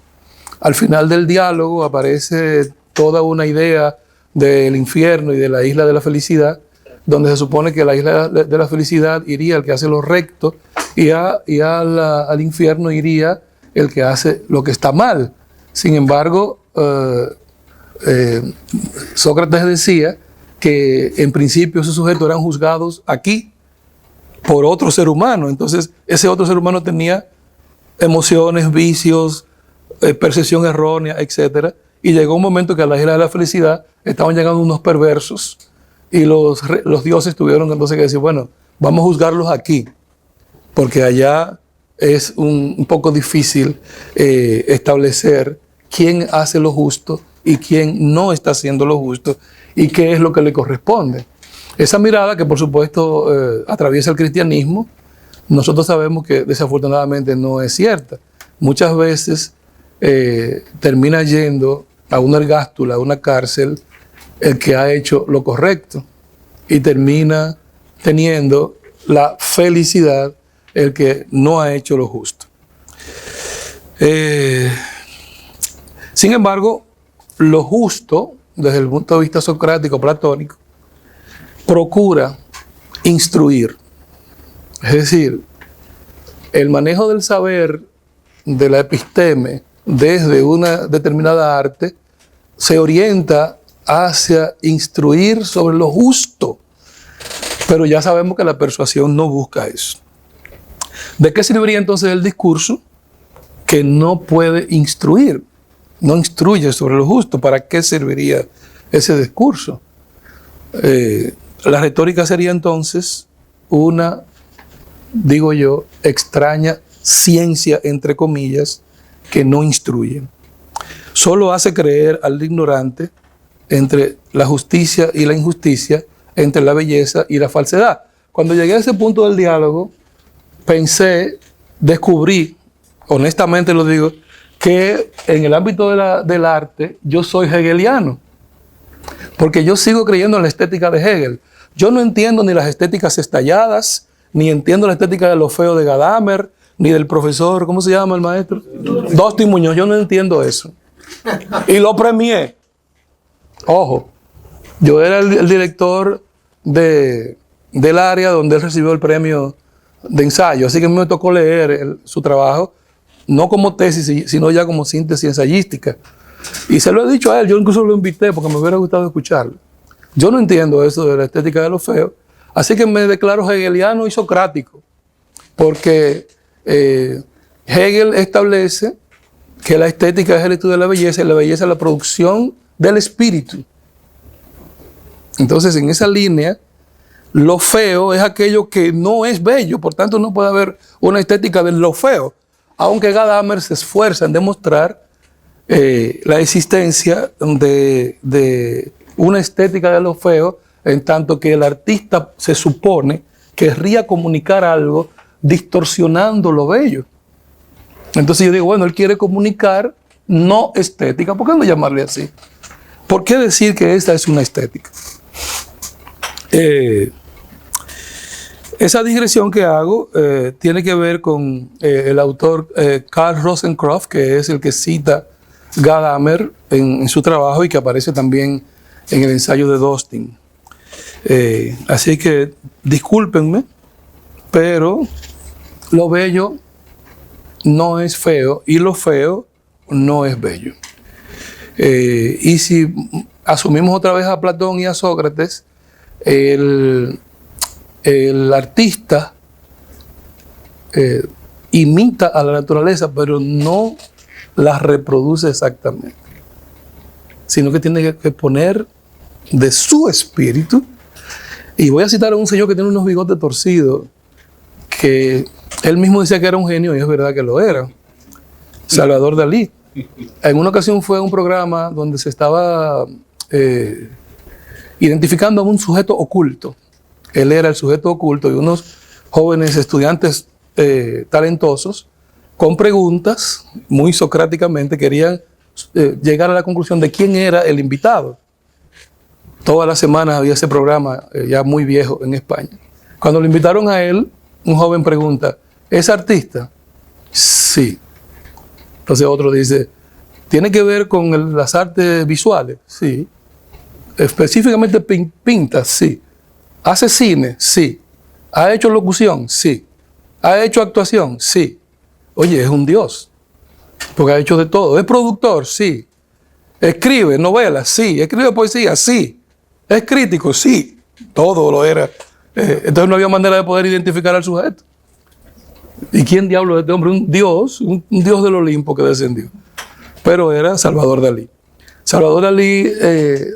diálogo aparece toda una idea del infierno y de la isla de la felicidad, donde se supone que la isla de la felicidad iría el que hace lo recto y al infierno iría el que hace lo que está mal. Sin embargo, Sócrates decía que en principio esos sujetos eran juzgados aquí por otro ser humano. Entonces ese otro ser humano tenía emociones, vicios, percepción errónea, etc. Y llegó un momento que a la isla de la felicidad estaban llegando unos perversos y los dioses tuvieron entonces que decir, bueno, vamos a juzgarlos aquí, porque allá es un poco difícil establecer quién hace lo justo y quién no está haciendo lo justo y qué es lo que le corresponde. Esa mirada que por supuesto atraviesa el cristianismo, nosotros sabemos que desafortunadamente no es cierta. Muchas veces termina yendo a una ergástula, a una cárcel, el que ha hecho lo correcto y termina teniendo la felicidad el que no ha hecho lo justo. Sin embargo, lo justo, desde el punto de vista socrático, platónico, procura instruir. Es decir, el manejo del saber, de la episteme, desde una determinada arte, se orienta hacia instruir sobre lo justo. Pero ya sabemos que la persuasión no busca eso. ¿De qué serviría entonces el discurso que no puede instruir? No instruye sobre lo justo. ¿Para qué serviría ese discurso? La retórica sería entonces una, digo yo, extraña ciencia, entre comillas, que no instruye. Solo hace creer al ignorante entre la justicia y la injusticia, entre la belleza y la falsedad. Cuando llegué a ese punto del diálogo, descubrí, honestamente lo digo, que en el ámbito del arte yo soy hegeliano, porque yo sigo creyendo en la estética de Hegel. Yo no entiendo ni las estéticas estalladas, ni entiendo la estética de lo feo de Gadamer, ni del profesor, ¿cómo se llama el maestro? Dustin Muñoz. Yo no entiendo eso. Y lo premié. Ojo, yo era el director del área donde él recibió el premio de ensayo, así que a mí me tocó leer su trabajo, no como tesis, sino ya como síntesis ensayística. Y se lo he dicho a él, yo incluso lo invité porque me hubiera gustado escucharlo. Yo no entiendo eso de la estética de lo feo, así que me declaro hegeliano y socrático, porque Hegel establece que la estética es el estudio de la belleza y la belleza es la producción del espíritu. Entonces, en esa línea, lo feo es aquello que no es bello, por tanto no puede haber una estética de lo feo, aunque Gadamer se esfuerza en demostrar la existencia de una estética de lo feo, en tanto que el artista se supone querría comunicar algo distorsionando lo bello. Entonces yo digo, bueno, él quiere comunicar no estética. ¿Por qué no llamarle así? ¿Por qué decir que esta es una estética? Esa digresión que hago tiene que ver con el autor Karl Rosenkopf, que es el que cita Gadamer en su trabajo y que aparece también en el ensayo de Dustin. Así que discúlpenme, pero lo bello no es feo y lo feo no es bello. Y si asumimos otra vez a Platón y a Sócrates, el artista imita a la naturaleza, pero no la reproduce exactamente, sino que tiene que poner de su espíritu. Y voy a citar a un señor que tiene unos bigotes torcidos, que él mismo decía que era un genio, y es verdad que lo era, Salvador Dalí. En una ocasión fue a un programa donde se estaba identificando a un sujeto oculto. Él era el sujeto oculto y unos jóvenes estudiantes talentosos, con preguntas, muy socráticamente, querían llegar a la conclusión de quién era el invitado. Todas las semanas había ese programa, ya muy viejo en España. Cuando lo invitaron a él, un joven pregunta, ¿es artista? Sí. Entonces otro dice, ¿tiene que ver con las artes visuales? Sí. Específicamente pinta, sí. ¿Hace cine? Sí. ¿Ha hecho locución? Sí. ¿Ha hecho actuación? Sí. Oye, es un dios, porque ha hecho de todo. ¿Es productor? Sí. ¿Escribe novelas? Sí. ¿Escribe poesía? Sí. ¿Es crítico? Sí. Todo lo era. Entonces no había manera de poder identificar al sujeto. ¿Y quién diablo es este hombre? Un dios, un dios del Olimpo que descendió. Pero era Salvador Dalí. Salvador Dalí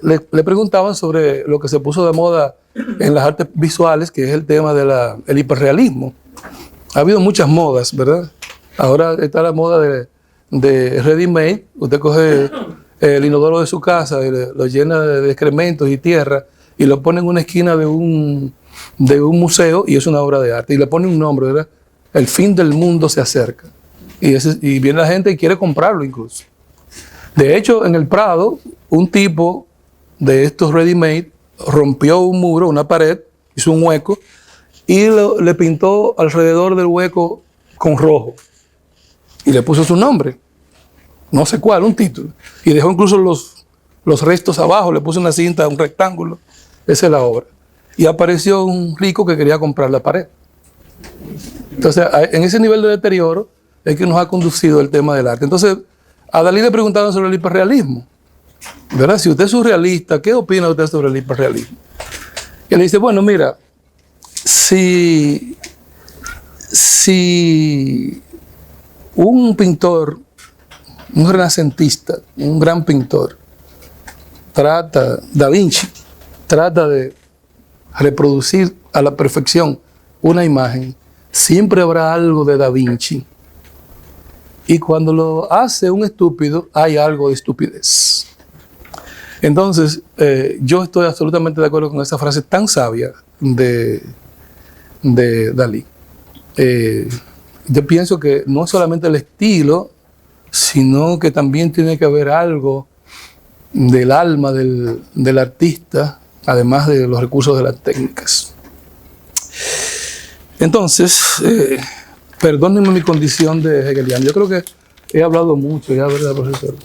le preguntaban sobre lo que se puso de moda en las artes visuales, que es el tema del hiperrealismo. Ha habido muchas modas, ¿verdad? Ahora está la moda de ready made. Usted coge el inodoro de su casa y lo llena de excrementos y tierra y lo pone en una esquina de un museo y es una obra de arte. Y le pone un nombre, ¿verdad? El fin del mundo se acerca. Y viene la gente y quiere comprarlo incluso. De hecho, en el Prado, un tipo de estos ready-made rompió un muro, una pared, hizo un hueco y le pintó alrededor del hueco con rojo. Y le puso su nombre. No sé cuál, un título. Y dejó incluso los restos abajo, le puso una cinta, un rectángulo. Esa es la obra. Y apareció un rico que quería comprar la pared. Entonces, en ese nivel de deterioro es que nos ha conducido el tema del arte. Entonces, a Dalí le preguntaron sobre el hiperrealismo, ¿verdad? Si usted es surrealista, ¿qué opina usted sobre el hiperrealismo? Y él dice, bueno, mira, si un pintor, un renacentista, un gran pintor, Da Vinci, trata de reproducir a la perfección una imagen, siempre habrá algo de Da Vinci. Y cuando lo hace un estúpido, hay algo de estupidez. Entonces, yo estoy absolutamente de acuerdo con esa frase tan sabia de Dalí. Yo pienso que no es solamente el estilo, sino que también tiene que haber algo del alma del artista, además de los recursos de las técnicas. Entonces, perdónenme mi condición de hegeliano. Yo creo que he hablado mucho ya, ¿verdad, profesor?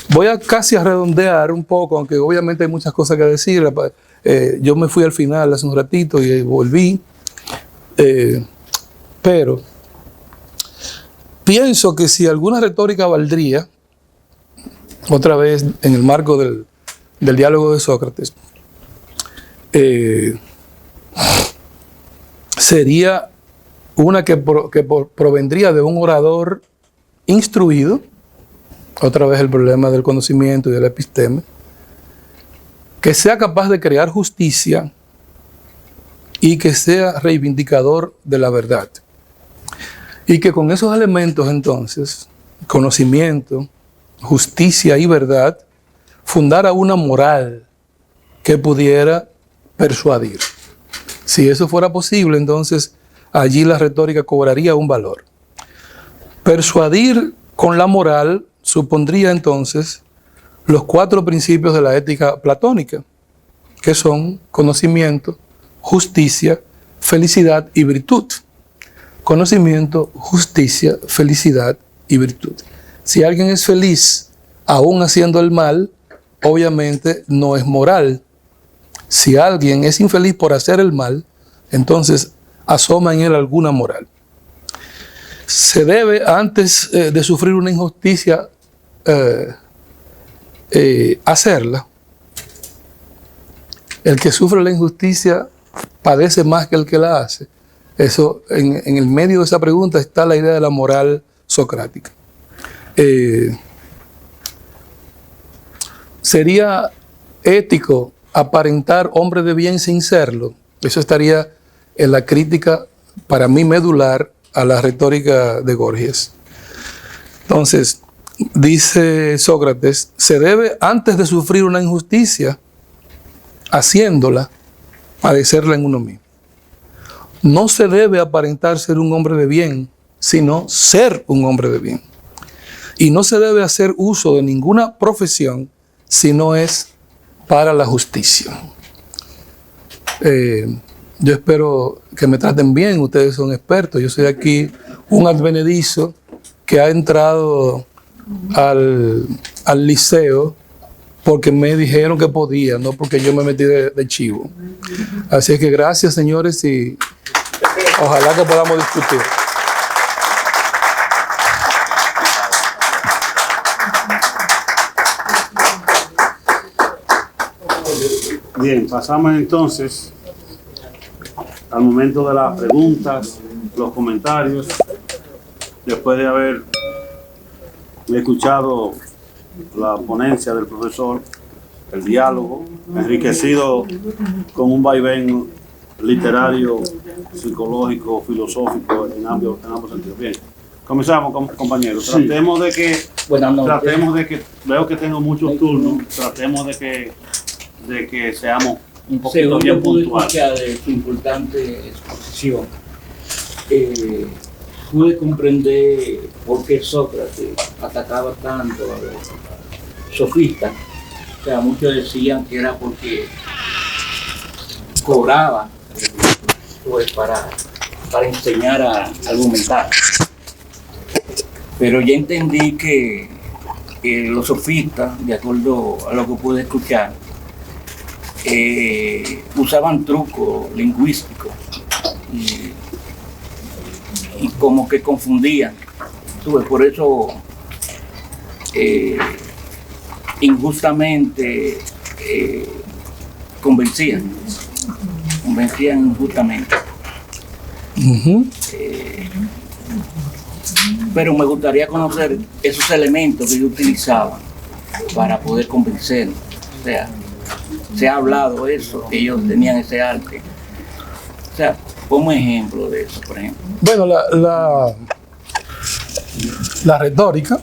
Voy a casi a redondear un poco, aunque obviamente hay muchas cosas que decir. Yo me fui al final hace un ratito y volví. Pero pienso que si alguna retórica valdría, otra vez en el marco del diálogo de Sócrates, sería una que provendría de un orador instruido, otra vez el problema del conocimiento y de la episteme, que sea capaz de crear justicia y que sea reivindicador de la verdad. Y que con esos elementos entonces, conocimiento, justicia y verdad, fundara una moral que pudiera persuadir. Si eso fuera posible, entonces allí la retórica cobraría un valor. Persuadir con la moral supondría entonces los 4 principios de la ética platónica, que son conocimiento, justicia, felicidad y virtud. Conocimiento, justicia, felicidad y virtud. Si alguien es feliz aún haciendo el mal, obviamente no es moral. Si alguien es infeliz por hacer el mal, entonces asoma en él alguna moral. Se debe, antes de sufrir una injusticia, hacerla. El que sufre la injusticia padece más que el que la hace. Eso, en el medio de esa pregunta está la idea de la moral socrática. ¿Sería ético aparentar hombre de bien sin serlo? Eso estaría en la crítica, para mí, medular a la retórica de Gorgias. Entonces, dice Sócrates, se debe, antes de sufrir una injusticia, haciéndola, padecerla en uno mismo. No se debe aparentar ser un hombre de bien, sino ser un hombre de bien. Y no se debe hacer uso de ninguna profesión si no es para la justicia. Yo espero que me traten bien, ustedes son expertos. Yo soy aquí un advenedizo que ha entrado al liceo porque me dijeron que podía, no porque yo me metí de chivo. Así es que gracias, señores, y ojalá que podamos discutir. Bien, pasamos entonces al momento de las preguntas, los comentarios. Después de haber escuchado la ponencia del profesor, el diálogo, enriquecido con un vaivén literario, psicológico, filosófico, en ambos sentidos. Bien, comenzamos, compañeros. Tratemos de que, veo que tengo muchos turnos, tratemos de que seamos un poquito bien puntuales. De su importante exposición, pude comprender por qué Sócrates atacaba tanto a los sofistas. O sea, muchos decían que era porque cobraba pues, para enseñar a argumentar. Pero ya entendí que los sofistas, de acuerdo a lo que pude escuchar, usaban trucos lingüísticos y como que confundían. Por eso injustamente convencían. convencían injustamente. Ujú. Pero me gustaría conocer esos elementos que ellos utilizaban para poder convencer. O sea, se ha hablado de eso, que ellos tenían ese arte. O sea, como ejemplo de eso, por ejemplo. Bueno, la retórica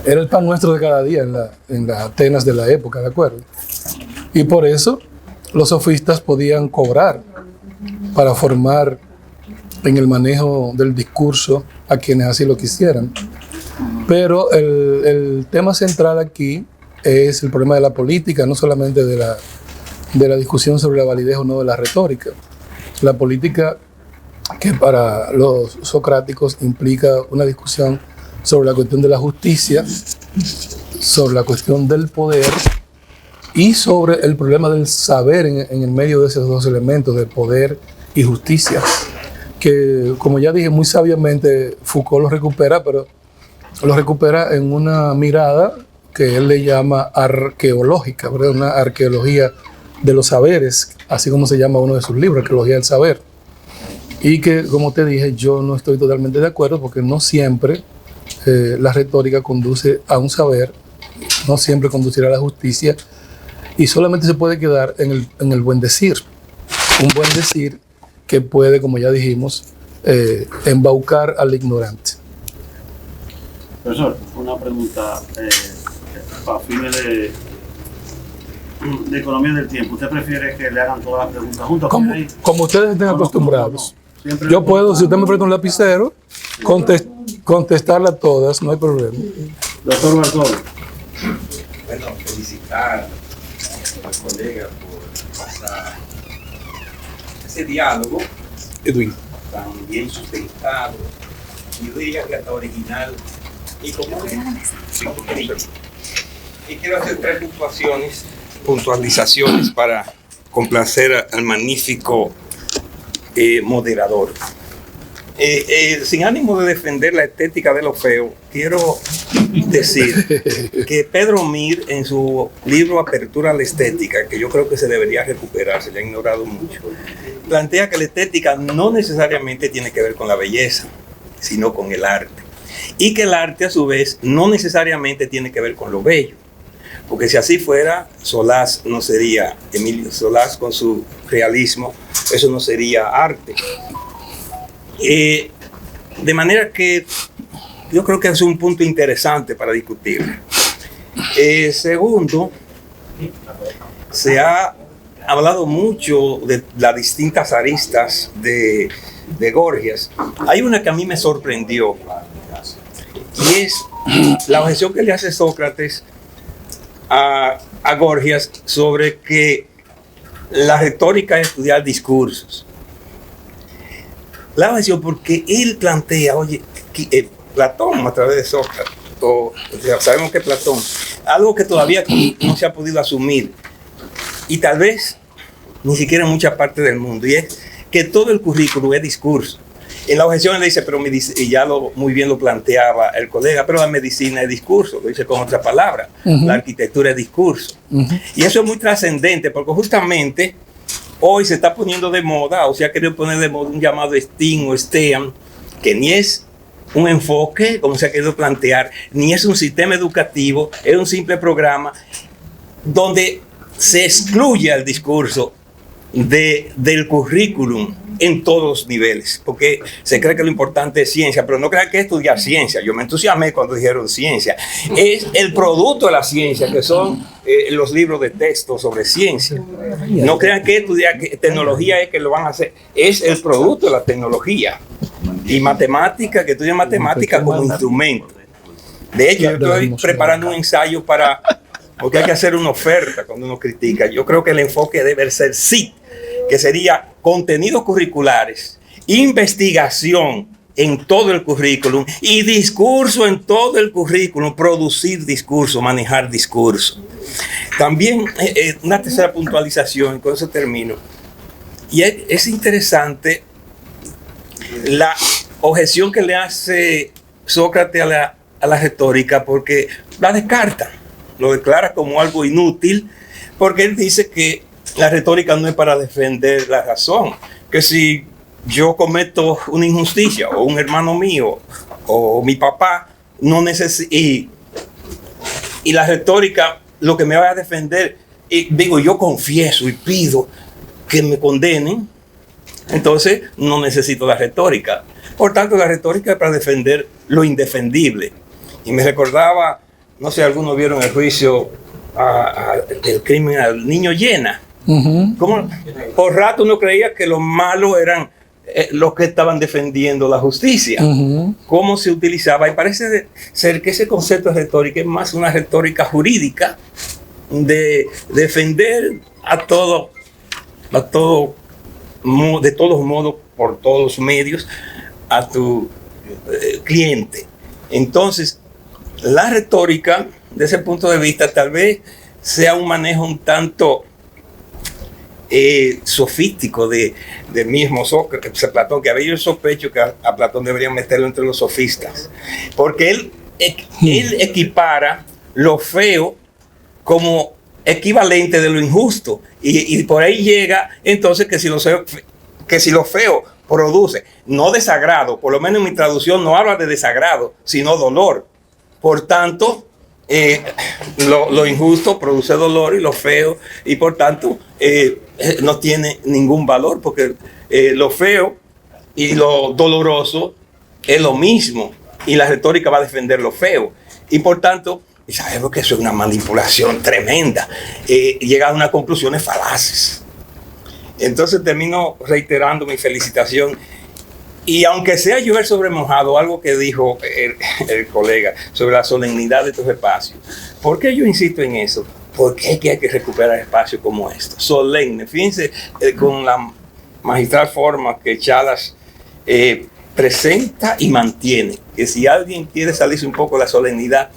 era el pan nuestro de cada día en la Atenas de la época, ¿de acuerdo? Y por eso los sofistas podían cobrar para formar en el manejo del discurso a quienes así lo quisieran. Pero el tema central aquí es el problema de la política, no solamente de la discusión sobre la validez o no de la retórica. La política, que para los socráticos implica una discusión sobre la cuestión de la justicia, sobre la cuestión del poder y sobre el problema del saber en el medio de esos dos elementos, de poder y justicia, que, como ya dije muy sabiamente, Foucault lo recupera, pero lo recupera en una mirada que él le llama arqueológica, ¿verdad? Una arqueología de los saberes, así como se llama uno de sus libros, Arqueología del Saber. Y que, como te dije, yo no estoy totalmente de acuerdo, porque no siempre la retórica conduce a un saber, no siempre conducirá a la justicia, y solamente se puede quedar en el buen decir. Un buen decir que puede, como ya dijimos, embaucar al ignorante. Profesor, una pregunta para fines de economía del tiempo. ¿Usted prefiere que le hagan todas las preguntas juntas? Como ustedes estén acostumbrados. Siempre Yo puedo, si usted me presta un lapicero, contestarla todas, no hay problema. Doctor Bartolo. Bueno, felicitar al colega por ese diálogo Edwin. tan bien sustentado, yo diría que hasta original y como y quiero hacer tres puntualizaciones para complacer al magnífico moderador. Sin ánimo de defender la estética de lo feo, quiero decir que Pedro Mir, en su libro Apertura a la Estética, que yo creo que se debería recuperar, se le ha ignorado mucho, plantea que la estética no necesariamente tiene que ver con la belleza, sino con el arte. Y que el arte, a su vez, no necesariamente tiene que ver con lo bello. Porque si así fuera, Solás no sería, Emilio Solás con su realismo, eso no sería arte. De manera que yo creo que es un punto interesante para discutir. Segundo, se ha hablado mucho de las distintas aristas de Gorgias. Hay una que a mí me sorprendió, y es la objeción que le hace Sócrates a Gorgias sobre que la retórica es estudiar discursos. La objeción porque él plantea, oye, Platón a través de Sócrates, o sea, sabemos que Platón, algo que todavía no se ha podido asumir, y tal vez ni siquiera en muchas partes del mundo, y es que todo el currículo es discurso. En la objeción él dice, pero y ya muy bien lo planteaba el colega, pero la medicina es discurso, lo dice con otra palabra, la arquitectura es discurso. Y eso es muy trascendente, porque justamente hoy se está poniendo de moda, o se ha querido poner de moda un llamado STEAM o STEAM, que ni es un enfoque, como se ha querido plantear, ni es un sistema educativo, es un simple programa donde se excluye el discurso del currículum en todos los niveles, porque se cree que lo importante es ciencia, pero no crean que es estudiar ciencia. Yo me entusiasmé cuando dijeron ciencia. Es el producto de la ciencia, que son los libros de texto sobre ciencia. No crean que estudiar tecnología es que lo van a hacer. Es el producto de la tecnología. Y matemática, que estudian matemática como instrumento. De hecho, yo estoy preparando un ensayo porque hay que hacer una oferta cuando uno critica. Yo creo que el enfoque debe ser SIT, que sería contenidos curriculares, investigación en todo el currículum y discurso en todo el currículum, producir discurso, manejar discurso. También una tercera puntualización, y con eso termino. Y es interesante la objeción que le hace Sócrates a la retórica, porque la descarta, lo declara como algo inútil, porque él dice que la retórica no es para defender la razón. Que si yo cometo una injusticia, o un hermano mío, o mi papá, no necesita. Y la retórica, lo que me va a defender, digo, yo confieso y pido que me condenen, entonces no necesito la retórica. Por tanto, la retórica es para defender lo indefendible. Y me recordaba, no sé, algunos vieron el juicio del crimen al niño Llena. Como por rato uno creía que los malos eran los que estaban defendiendo la justicia. Cómo se utilizaba, y parece ser que ese concepto de retórica es más una retórica jurídica de defender de todos modos, por todos los medios, a tu cliente. Entonces, la retórica, desde ese punto de vista, tal vez sea un manejo un tanto sofístico del mismo Platón, que yo sospecho que a Platón deberían meterlo entre los sofistas, porque él equipara lo feo como equivalente de lo injusto, y por ahí llega entonces que si lo feo produce no desagrado, por lo menos en mi traducción no habla de desagrado, sino dolor. Por tanto, lo injusto produce dolor, y lo feo, y por tanto no tiene ningún valor, porque lo feo y lo doloroso es lo mismo, y la retórica va a defender lo feo, y por tanto, y sabemos que eso es una manipulación tremenda, llega a unas conclusiones falaces. Entonces termino reiterando mi felicitación. Y aunque sea llover sobre mojado, algo que dijo el colega sobre la solemnidad de estos espacios. ¿Por qué yo insisto en eso? Porque es que hay que recuperar espacios como estos, solemne. Fíjense con la magistral forma que Chalas presenta y mantiene. Que si alguien quiere salirse un poco de la solemnidad,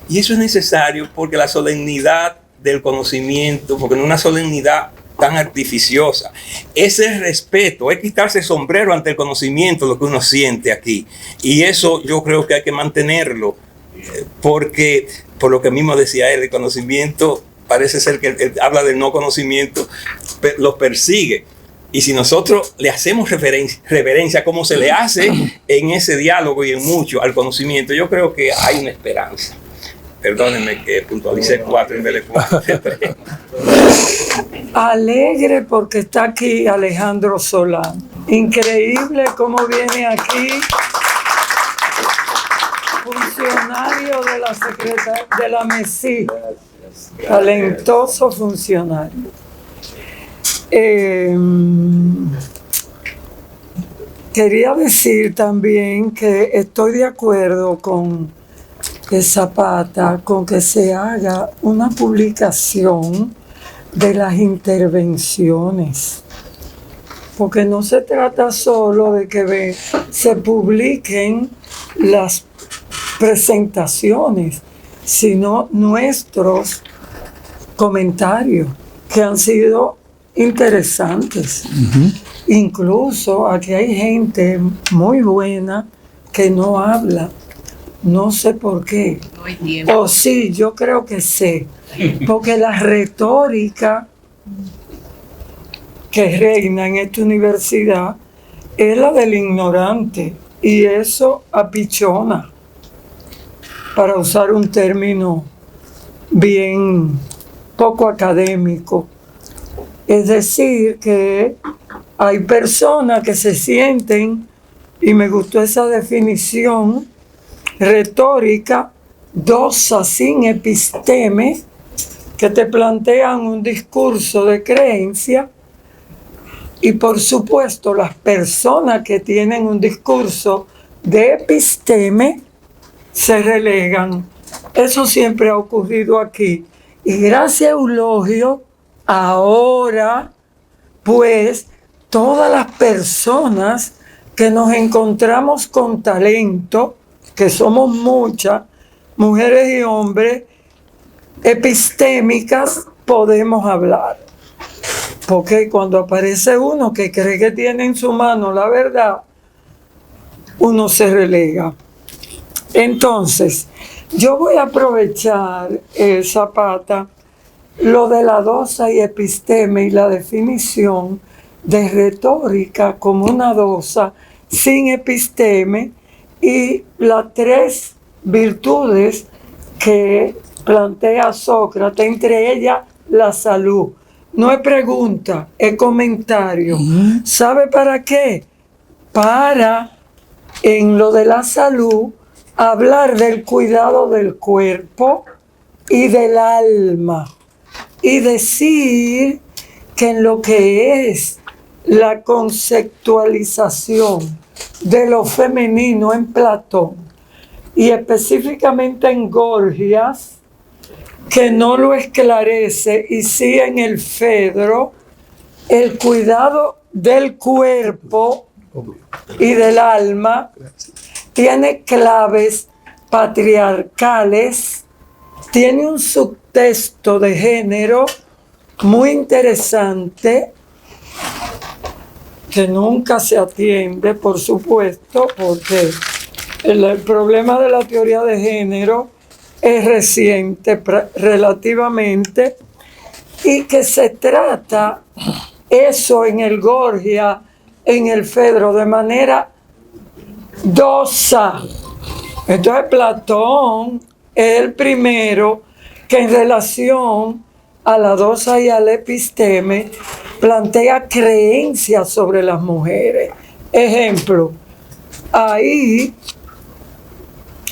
y eso es necesario porque la solemnidad del conocimiento, porque no es una solemnidad tan artificiosa, ese respeto, es quitarse el sombrero ante el conocimiento, lo que uno siente aquí, y eso yo creo que hay que mantenerlo, porque por lo que mismo decía él, el conocimiento parece ser que él habla del no conocimiento, lo persigue, y si nosotros le hacemos reverencia como se le hace en ese diálogo y en mucho al conocimiento, yo creo que hay una esperanza. Perdónenme que puntualicé 4 en vez de 4. Alegre porque está aquí Alejandro Solán. Increíble cómo viene aquí, funcionario de la Secretaría de la MESI, talentoso funcionario. Quería decir también que estoy de acuerdo con Zapata, con que se haga una publicación de las intervenciones, porque no se trata solo de que se publiquen las presentaciones, sino nuestros comentarios, que han sido interesantes. Incluso aquí hay gente muy buena que no habla. No sé por qué. O sí, yo creo que sé. Porque la retórica que reina en esta universidad es la del ignorante. Y eso apichona, para usar un término bien poco académico. Es decir, que hay personas que se sienten, y me gustó esa definición, retórica, doxa sin episteme, que te plantean un discurso de creencia, y por supuesto las personas que tienen un discurso de episteme se relegan. Eso siempre ha ocurrido aquí, y gracias a Eulogio, ahora pues todas las personas que nos encontramos con talento, que somos muchas, mujeres y hombres, epistémicas, podemos hablar. Porque cuando aparece uno que cree que tiene en su mano la verdad, uno se relega. Entonces, yo voy a aprovechar, Zapata, lo de la doxa y episteme y la definición de retórica como una doxa sin episteme y las 3 virtudes que plantea Sócrates, entre ellas la salud. No es pregunta, es comentario. ¿Sabe para qué? Para, en lo de la salud, hablar del cuidado del cuerpo y del alma. Y decir que en lo que es la conceptualización de lo femenino en Platón, y específicamente en Gorgias, que no lo esclarece, y sí en el Fedro, el cuidado del cuerpo y del alma tiene claves patriarcales, tiene un subtexto de género muy interesante que nunca se atiende, por supuesto, porque el problema de la teoría de género es reciente relativamente, y que se trata eso en el Gorgia, en el Fedro, de manera doxa. Entonces Platón es el primero que en relación a la doxa y al episteme plantea creencias sobre las mujeres. Ejemplo, ahí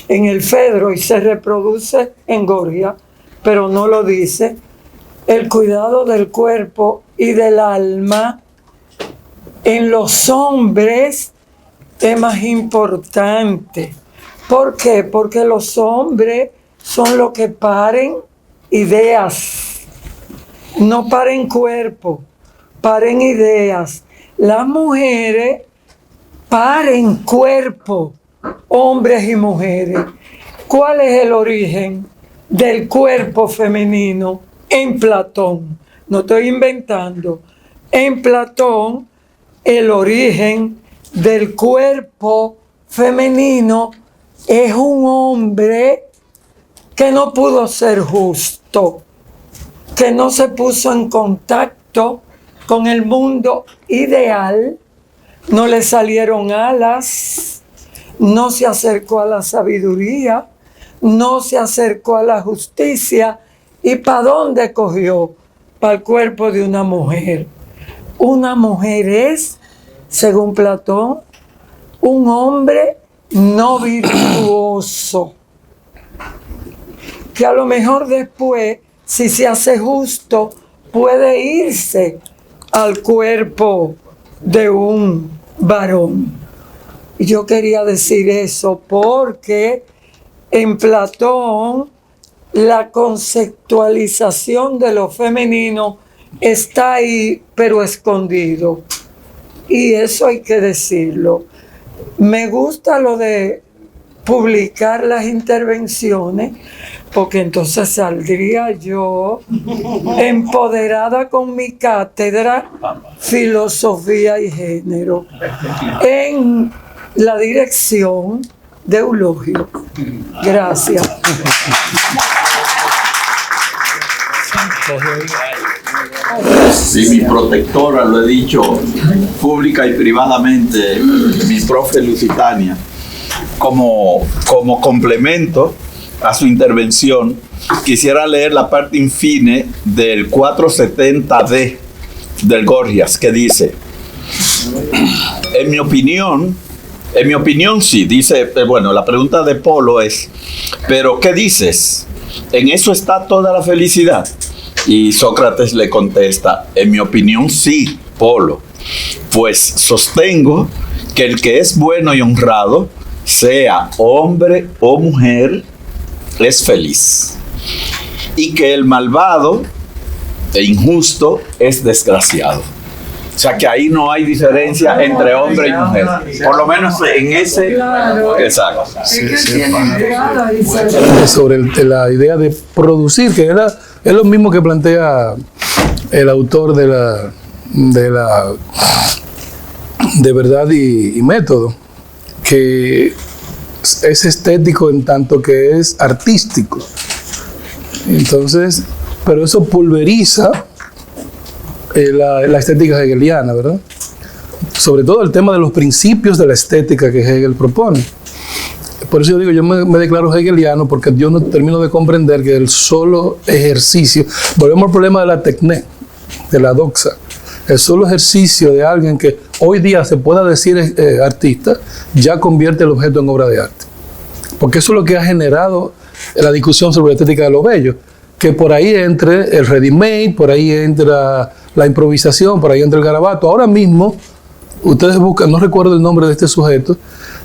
en el Fedro, y se reproduce en Gorgia, pero no lo dice, el cuidado del cuerpo y del alma en los hombres es más importante. ¿Por qué? Porque los hombres son los que paren ideas, no paren cuerpo, paren ideas. Las mujeres paren cuerpo, hombres y mujeres. ¿Cuál es el origen del cuerpo femenino? En Platón. No estoy inventando. En Platón, el origen del cuerpo femenino es un hombre que no pudo ser justo, que no se puso en contacto con el mundo ideal, no le salieron alas, no se acercó a la sabiduría, no se acercó a la justicia. ¿Y para dónde cogió? Para el cuerpo de una mujer. Una mujer es, según Platón, un hombre no virtuoso, que a lo mejor después, si se hace justo, puede irse al cuerpo de un varón. Y yo quería decir eso porque en Platón la conceptualización de lo femenino está ahí, pero escondido. Y eso hay que decirlo. Me gusta lo de publicar las intervenciones, porque entonces saldría yo empoderada con mi cátedra Filosofía y Género en la dirección de Eulogio. Gracias. Sí, mi protectora, lo he dicho pública y privadamente, mi profe Lusitania, como complemento a su intervención, quisiera leer la parte infine del 470D del Gorgias, que dice: en mi opinión sí, dice, bueno, la pregunta de Polo es, ¿pero qué dices? ¿En eso está toda la felicidad? Y Sócrates le contesta: en mi opinión sí, Polo, pues sostengo que el que es bueno y honrado, sea hombre o mujer, es feliz, y que el malvado e injusto es desgraciado. O sea que ahí no hay diferencia entre hombre y mujer, por lo menos en ese. Claro. Exacto. Sobre la idea de producir, que es lo mismo que plantea el autor de Verdad y Método, que es estético en tanto que es artístico. Entonces, pero eso pulveriza la estética hegeliana, ¿verdad? Sobre todo el tema de los principios de la estética que Hegel propone. Por eso yo digo, yo me declaro hegeliano, porque yo no termino de comprender que el solo ejercicio, volvemos al problema de la tecné, de la doxa, el solo ejercicio de alguien que hoy día se pueda decir artista, ya convierte el objeto en obra de arte. Porque eso es lo que ha generado la discusión sobre la estética de lo bello, que por ahí entre el ready-made, por ahí entra la improvisación, por ahí entra el garabato. Ahora mismo, ustedes buscan, no recuerdo el nombre de este sujeto,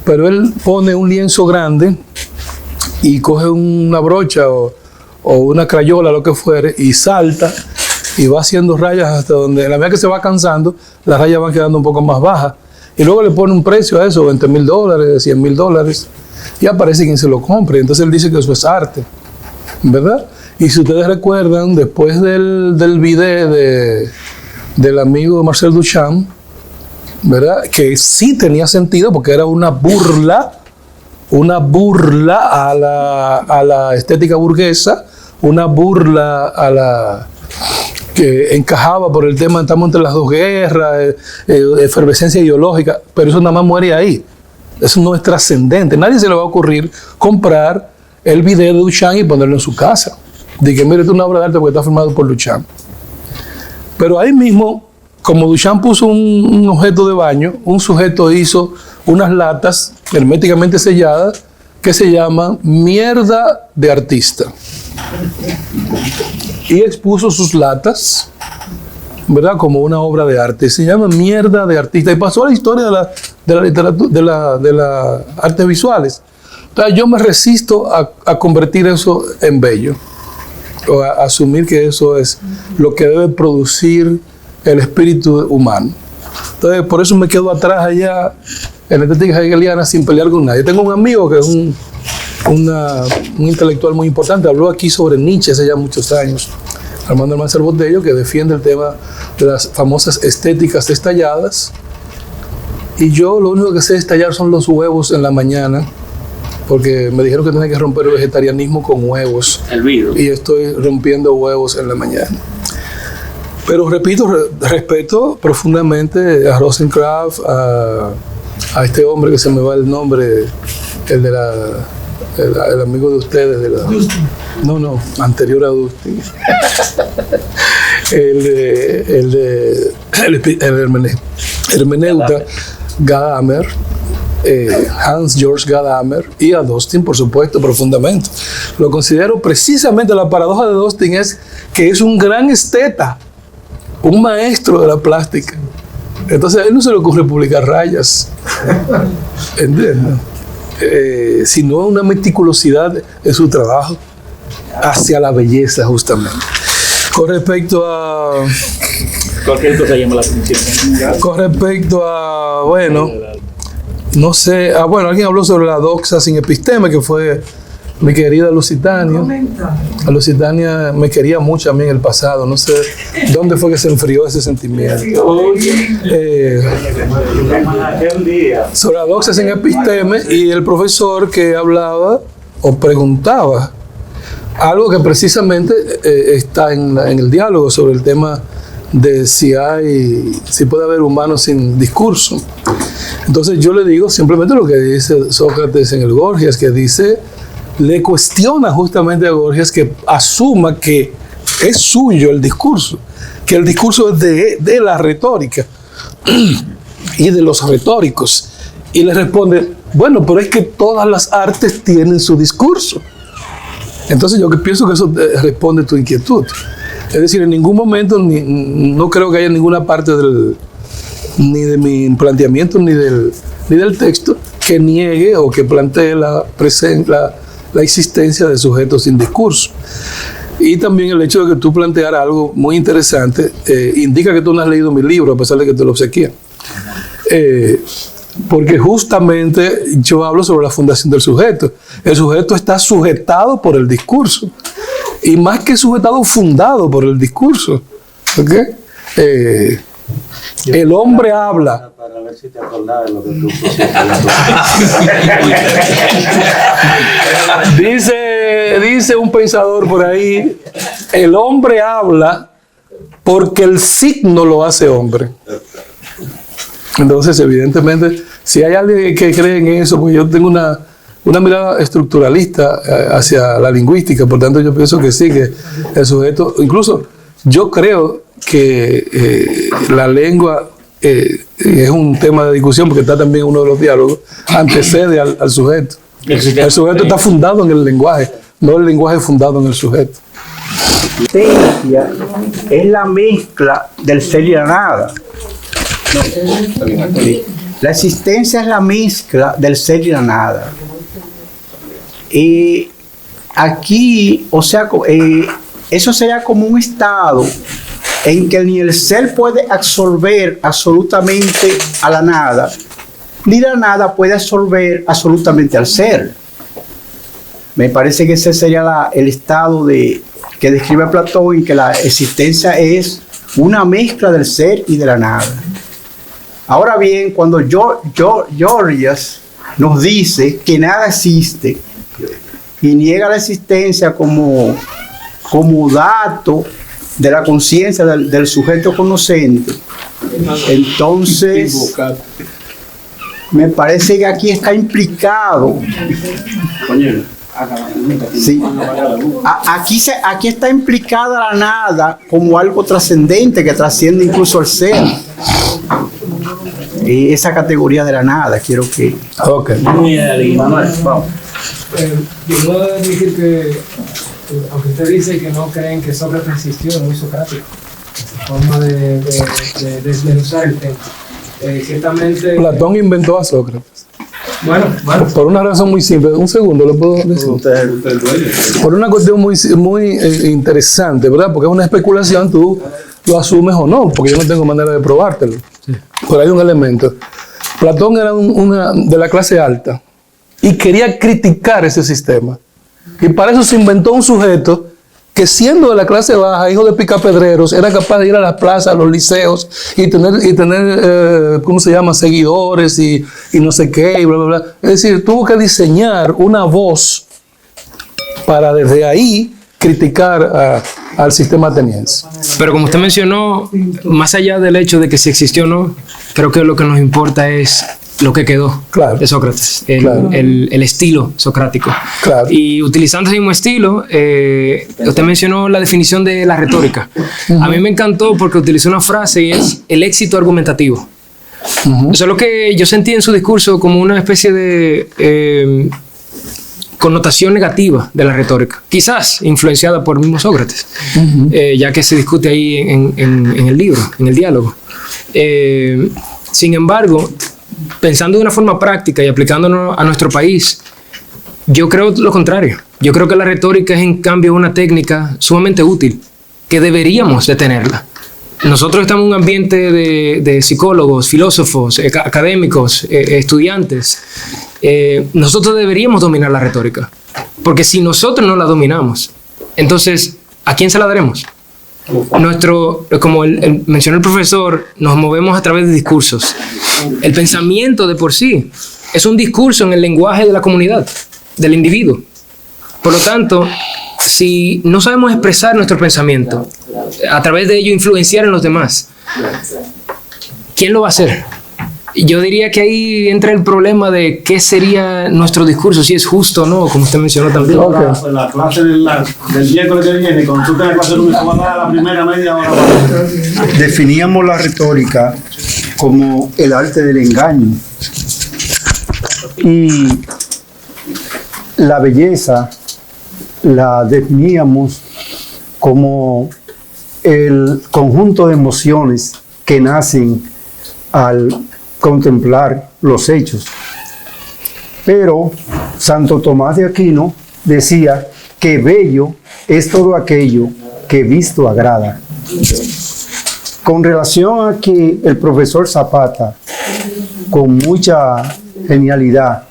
pero él pone un lienzo grande y coge una brocha o una crayola, lo que fuere, y salta y va haciendo rayas hasta donde, en la medida que se va cansando, las rayas van quedando un poco más bajas. Y luego le pone un precio a eso, $20,000, $100,000, y aparece quien se lo compre. Entonces él dice que eso es arte, ¿verdad? Y si ustedes recuerdan, después del video del amigo Marcel Duchamp, ¿verdad? Que sí tenía sentido porque era una burla a la estética burguesa, una burla a la que encajaba por el tema, estamos entre las dos guerras, efervescencia ideológica, pero eso nada más muere ahí. Eso no es trascendente. Nadie se le va a ocurrir comprar el video de Duchamp y ponerlo en su casa. De que mire, es una obra de arte porque está firmado por Duchamp. Pero ahí mismo, como Duchamp puso un objeto de baño, un sujeto hizo unas latas herméticamente selladas que se llaman mierda de artista. Y expuso sus latas, ¿verdad?, como una obra de arte. Se llama mierda de artista. Y pasó a la historia de la literatura, de las artes visuales. Entonces yo me resisto a convertir eso en bello, o a asumir que eso es lo que debe producir el espíritu humano. Entonces por eso me quedo atrás allá en la estética hegeliana sin pelear con nadie. Tengo un amigo que es un intelectual muy importante, habló aquí sobre Nietzsche hace ya muchos años, Armando Almanzar Botello, que defiende el tema de las famosas estéticas estalladas. Y yo lo único que sé estallar son los huevos en la mañana, porque me dijeron que tenía que romper el vegetarianismo con huevos. El virus. Y estoy rompiendo huevos en la mañana. Pero repito, respeto profundamente a Rosencraft, a este hombre que se me va el nombre, el amigo de ustedes. No, anterior a Dustin. el hermeneuta Gadamer, Hans Georg Gadamer, y a Dustin, por supuesto, profundamente. Lo considero precisamente, la paradoja de Dustin es que es un gran esteta, un maestro de la plástica. Entonces a él no se le ocurre publicar rayas, ¿entiendes? Sino una meticulosidad en su trabajo hacia la belleza, justamente. Con respecto a... Cualquier cosa llama la atención. Con respecto a, bueno, no sé, alguien habló sobre la doxa sin episteme, que fue mi querida Lusitania. A Lusitania me quería mucho a mí en el pasado, no sé dónde fue que se enfrió ese sentimiento. Sobre la doxa sin episteme, y el profesor que hablaba o preguntaba algo que precisamente está en el diálogo sobre el tema de si puede haber humanos sin discurso. Entonces yo le digo simplemente lo que dice Sócrates en el Gorgias, que le cuestiona justamente a Gorgias que asuma que es suyo el discurso, que el discurso es de la retórica y de los retóricos. Y le responde, bueno, pero es que todas las artes tienen su discurso. Entonces yo pienso que eso responde a tu inquietud. Es decir, en ningún momento, no creo que haya ninguna parte ni de mi planteamiento ni del texto que niegue o que plantee la existencia de sujetos sin discurso. Y también el hecho de que tú plantearas algo muy interesante indica que tú no has leído mi libro, a pesar de que te lo obsequié. Porque justamente yo hablo sobre la fundación del sujeto. El sujeto está sujetado por el discurso. Y más que sujetado, fundado por el discurso. ¿Okay? El hombre habla. Para ver si te acordás de lo que tú pusiste. Dice un pensador por ahí el hombre habla porque el signo lo hace hombre. Entonces, evidentemente, si hay alguien que cree en eso, pues yo tengo una mirada estructuralista hacia la lingüística, por tanto yo pienso que sí, que el sujeto, incluso yo creo que la lengua es un tema de discusión porque está también uno de los diálogos, antecede al sujeto. El sujeto está fundado en el lenguaje, no el lenguaje fundado en el sujeto. La existencia es la mezcla del ser y la nada. La existencia es la mezcla del ser y la nada. Aquí, o sea, eso sería como un estado en que ni el ser puede absorber absolutamente a la nada, ni la nada puede absorber absolutamente al ser. Me parece que ese sería el estado que describe Platón, en que la existencia es una mezcla del ser y de la nada. Ahora bien, cuando Georgias nos dice que nada existe y niega la existencia como dato de la conciencia del sujeto conocente, entonces me parece que aquí está implicado. Sí. Aquí está implicada la nada como algo trascendente que trasciende incluso al ser. Esa categoría de la nada, quiero que... Ok. Yo puedo admitir que, aunque usted dice que no creen que Sócrates existió, es muy socrático esa forma de usar el tema. Ciertamente... Platón inventó a Sócrates. Bueno. Por una razón muy simple. Un segundo, ¿lo puedo decir? Por una cuestión muy interesante, ¿verdad? Porque es una especulación, tú lo asumes o no, porque yo no tengo manera de probártelo. Sí. Pero hay un elemento. Platón era de la clase alta y quería criticar ese sistema. Y para eso se inventó un sujeto que, siendo de la clase baja, hijo de picapedreros, era capaz de ir a las plazas, a los liceos y tener ¿cómo se llama?, seguidores y no sé qué, y bla, bla, bla. Es decir, tuvo que diseñar una voz para desde ahí criticar al sistema ateniense. Pero como usted mencionó, más allá del hecho de que si existió o no, creo que lo que nos importa es lo que quedó de Sócrates, el estilo socrático. Claro. Y utilizando ese mismo estilo, usted mencionó la definición de la retórica. A mí me encantó porque utilizó una frase y es el éxito argumentativo. Eso es lo que yo sentí en su discurso como una especie de connotación negativa de la retórica, quizás influenciada por el mismo Sócrates, ya que se discute ahí en el libro, en el diálogo. Sin embargo, pensando de una forma práctica y aplicándonos a nuestro país, yo creo lo contrario. Yo creo que la retórica es, en cambio, una técnica sumamente útil, que deberíamos de tenerla. Nosotros estamos en un ambiente de psicólogos, filósofos, académicos, estudiantes. Nosotros deberíamos dominar la retórica, porque si nosotros no la dominamos, entonces, ¿a quién se la daremos? Como mencionó el profesor, nos movemos a través de discursos. El pensamiento de por sí es un discurso en el lenguaje de la comunidad, del individuo. Por lo tanto, si no sabemos expresar nuestro pensamiento, a través de ello influenciar en los demás, ¿quién lo va a hacer? Yo diría que ahí entra el problema de qué sería nuestro discurso, si es justo o no, como usted mencionó también. La clase del miércoles que viene, cuando tú tengas clase de la primera media hora. Definíamos la retórica como el arte del engaño. Y la belleza la definíamos como el conjunto de emociones que nacen al contemplar los hechos. Pero Santo Tomás de Aquino decía que bello es todo aquello que visto agrada. Con relación a que el profesor Zapata, con mucha genialidad,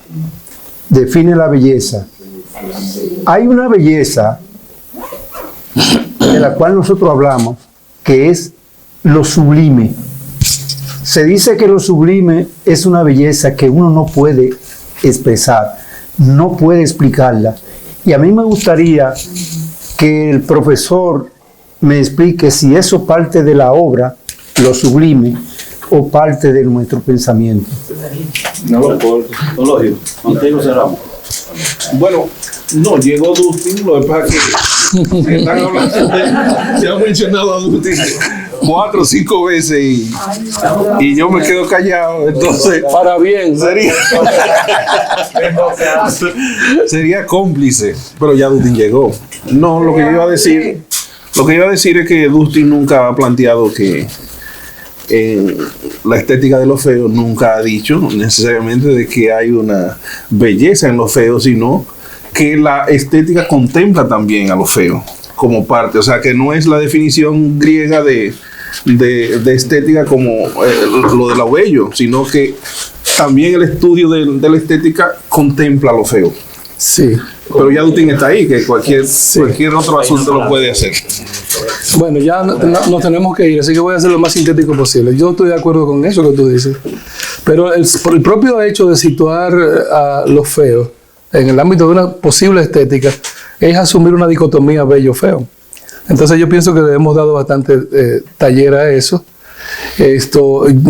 define la belleza, hay una belleza de la cual nosotros hablamos, que es lo sublime. Se dice que lo sublime es una belleza que uno no puede expresar, no puede explicarla. Y a mí me gustaría que el profesor me explique si eso parte de la obra, lo sublime, o parte de nuestro pensamiento. No lo corto, no lo digo. Contigo cerramos. Bueno, no, llegó Dustin, lo que pasa es que se están hablando, se ha mencionado a Dustin 4 o 5 veces y yo me quedo callado, entonces Para bien. sería cómplice, pero ya Dustin llegó. No, lo que yo iba a decir es que Dustin nunca ha planteado que la estética de lo feo, nunca ha dicho necesariamente de que hay una belleza en lo feo, sino que la estética contempla también a lo feo como parte, o sea que no es la definición griega de estética como lo de lo bello, sino que también el estudio de la estética contempla lo feo. Sí. Pero ya Dustin está ahí, que cualquier otro asunto lo puede hacer. Bueno, ya nos tenemos que ir, así que voy a hacer lo más sintético posible. Yo estoy de acuerdo con eso que tú dices. Pero por el propio hecho de situar a lo feo en el ámbito de una posible estética es asumir una dicotomía bello-feo. Entonces yo pienso que le hemos dado bastante taller a eso.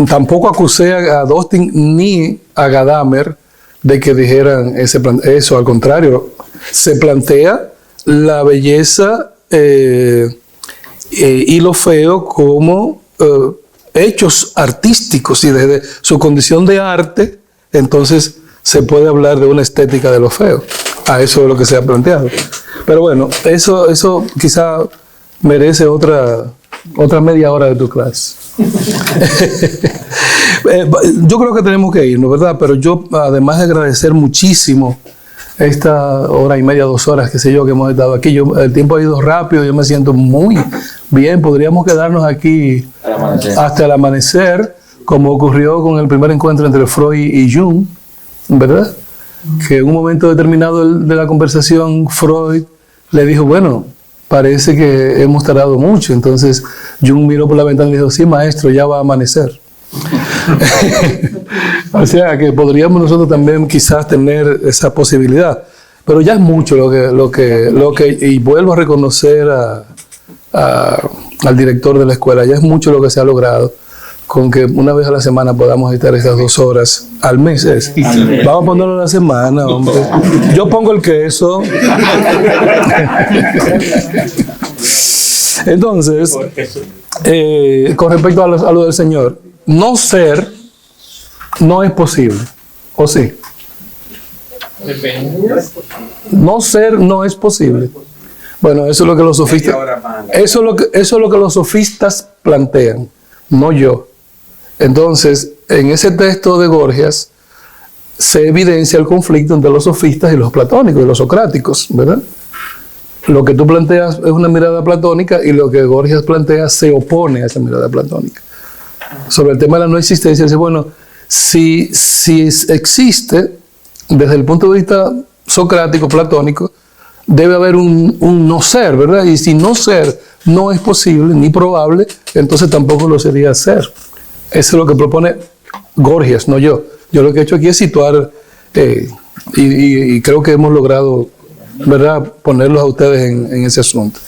Tampoco acusé a Dustin ni a Gadamer de que dijeran eso, al contrario, se plantea la belleza y lo feo como hechos artísticos, y desde su condición de arte, entonces se puede hablar de una estética de lo feo. A eso es lo que se ha planteado. Pero bueno, eso quizá merece otra media hora de tu clase. Yo creo que tenemos que irnos, ¿verdad? Pero yo, además de agradecer muchísimo esta hora y media, 2 horas, qué sé yo, que hemos estado aquí, el tiempo ha ido rápido, yo me siento muy bien, podríamos quedarnos aquí hasta el amanecer, como ocurrió con el primer encuentro entre Freud y Jung, ¿verdad? Que en un momento determinado de la conversación, Freud le dijo, bueno, parece que hemos tardado mucho. Entonces Jung miró por la ventana y dijo, sí, maestro, ya va a amanecer. O sea que podríamos nosotros también quizás tener esa posibilidad. Pero ya es mucho lo que y vuelvo a reconocer al director de la escuela, ya es mucho lo que se ha logrado con que una vez a la semana podamos estar esas 2 horas al mes. Vamos a ponerlo a la semana, hombre. Yo pongo el queso. Entonces, con respecto a lo del Señor, no ser no es posible, ¿o sí? No ser no es posible. Bueno, eso es lo que los sofistas, eso es lo que los sofistas plantean, no yo. Entonces, en ese texto de Gorgias se evidencia el conflicto entre los sofistas y los platónicos y los socráticos, ¿verdad? Lo que tú planteas es una mirada platónica y lo que Gorgias plantea se opone a esa mirada platónica. Sobre el tema de la no existencia, dice, bueno, si existe, desde el punto de vista socrático, platónico, debe haber un no ser, ¿verdad? Y si no ser no es posible ni probable, entonces tampoco lo sería ser. Eso es lo que propone Gorgias, no yo. Yo lo que he hecho aquí es situar, y creo que hemos logrado, ¿verdad?, ponerlos a ustedes en ese asunto.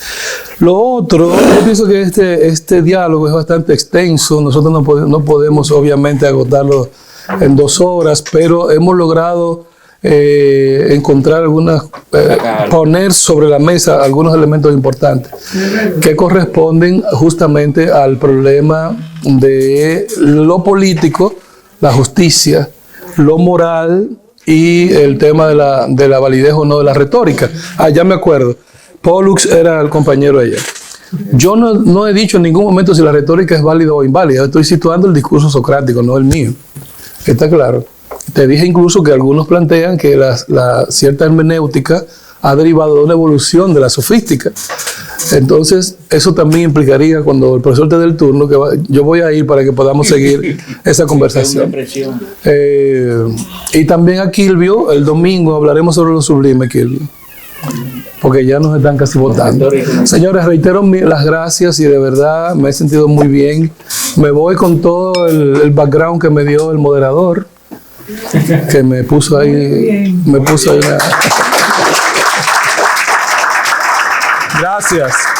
Lo otro, yo pienso que este diálogo es bastante extenso. Nosotros no podemos obviamente agotarlo en 2 horas, pero hemos logrado encontrar poner sobre la mesa algunos elementos importantes que corresponden justamente al problema de lo político, la justicia, lo moral y el tema de la validez o no de la retórica. Ya me acuerdo, Pollux era el compañero allá. Yo no he dicho en ningún momento si la retórica es válida o inválida, estoy situando el discurso socrático, no el mío. ¿Está claro? Te dije incluso que algunos plantean que la cierta hermenéutica ha derivado de una evolución de la sofística. Entonces, eso también implicaría, cuando el profesor te dé el turno, que yo voy a ir para que podamos seguir esa conversación. Y también a Kilvio, el domingo hablaremos sobre lo sublime, Kilvio, porque ya nos están casi votando. Señores, reitero las gracias y de verdad me he sentido muy bien. Me voy con todo el background que me dio el moderador, que me puso ahí, Gracias.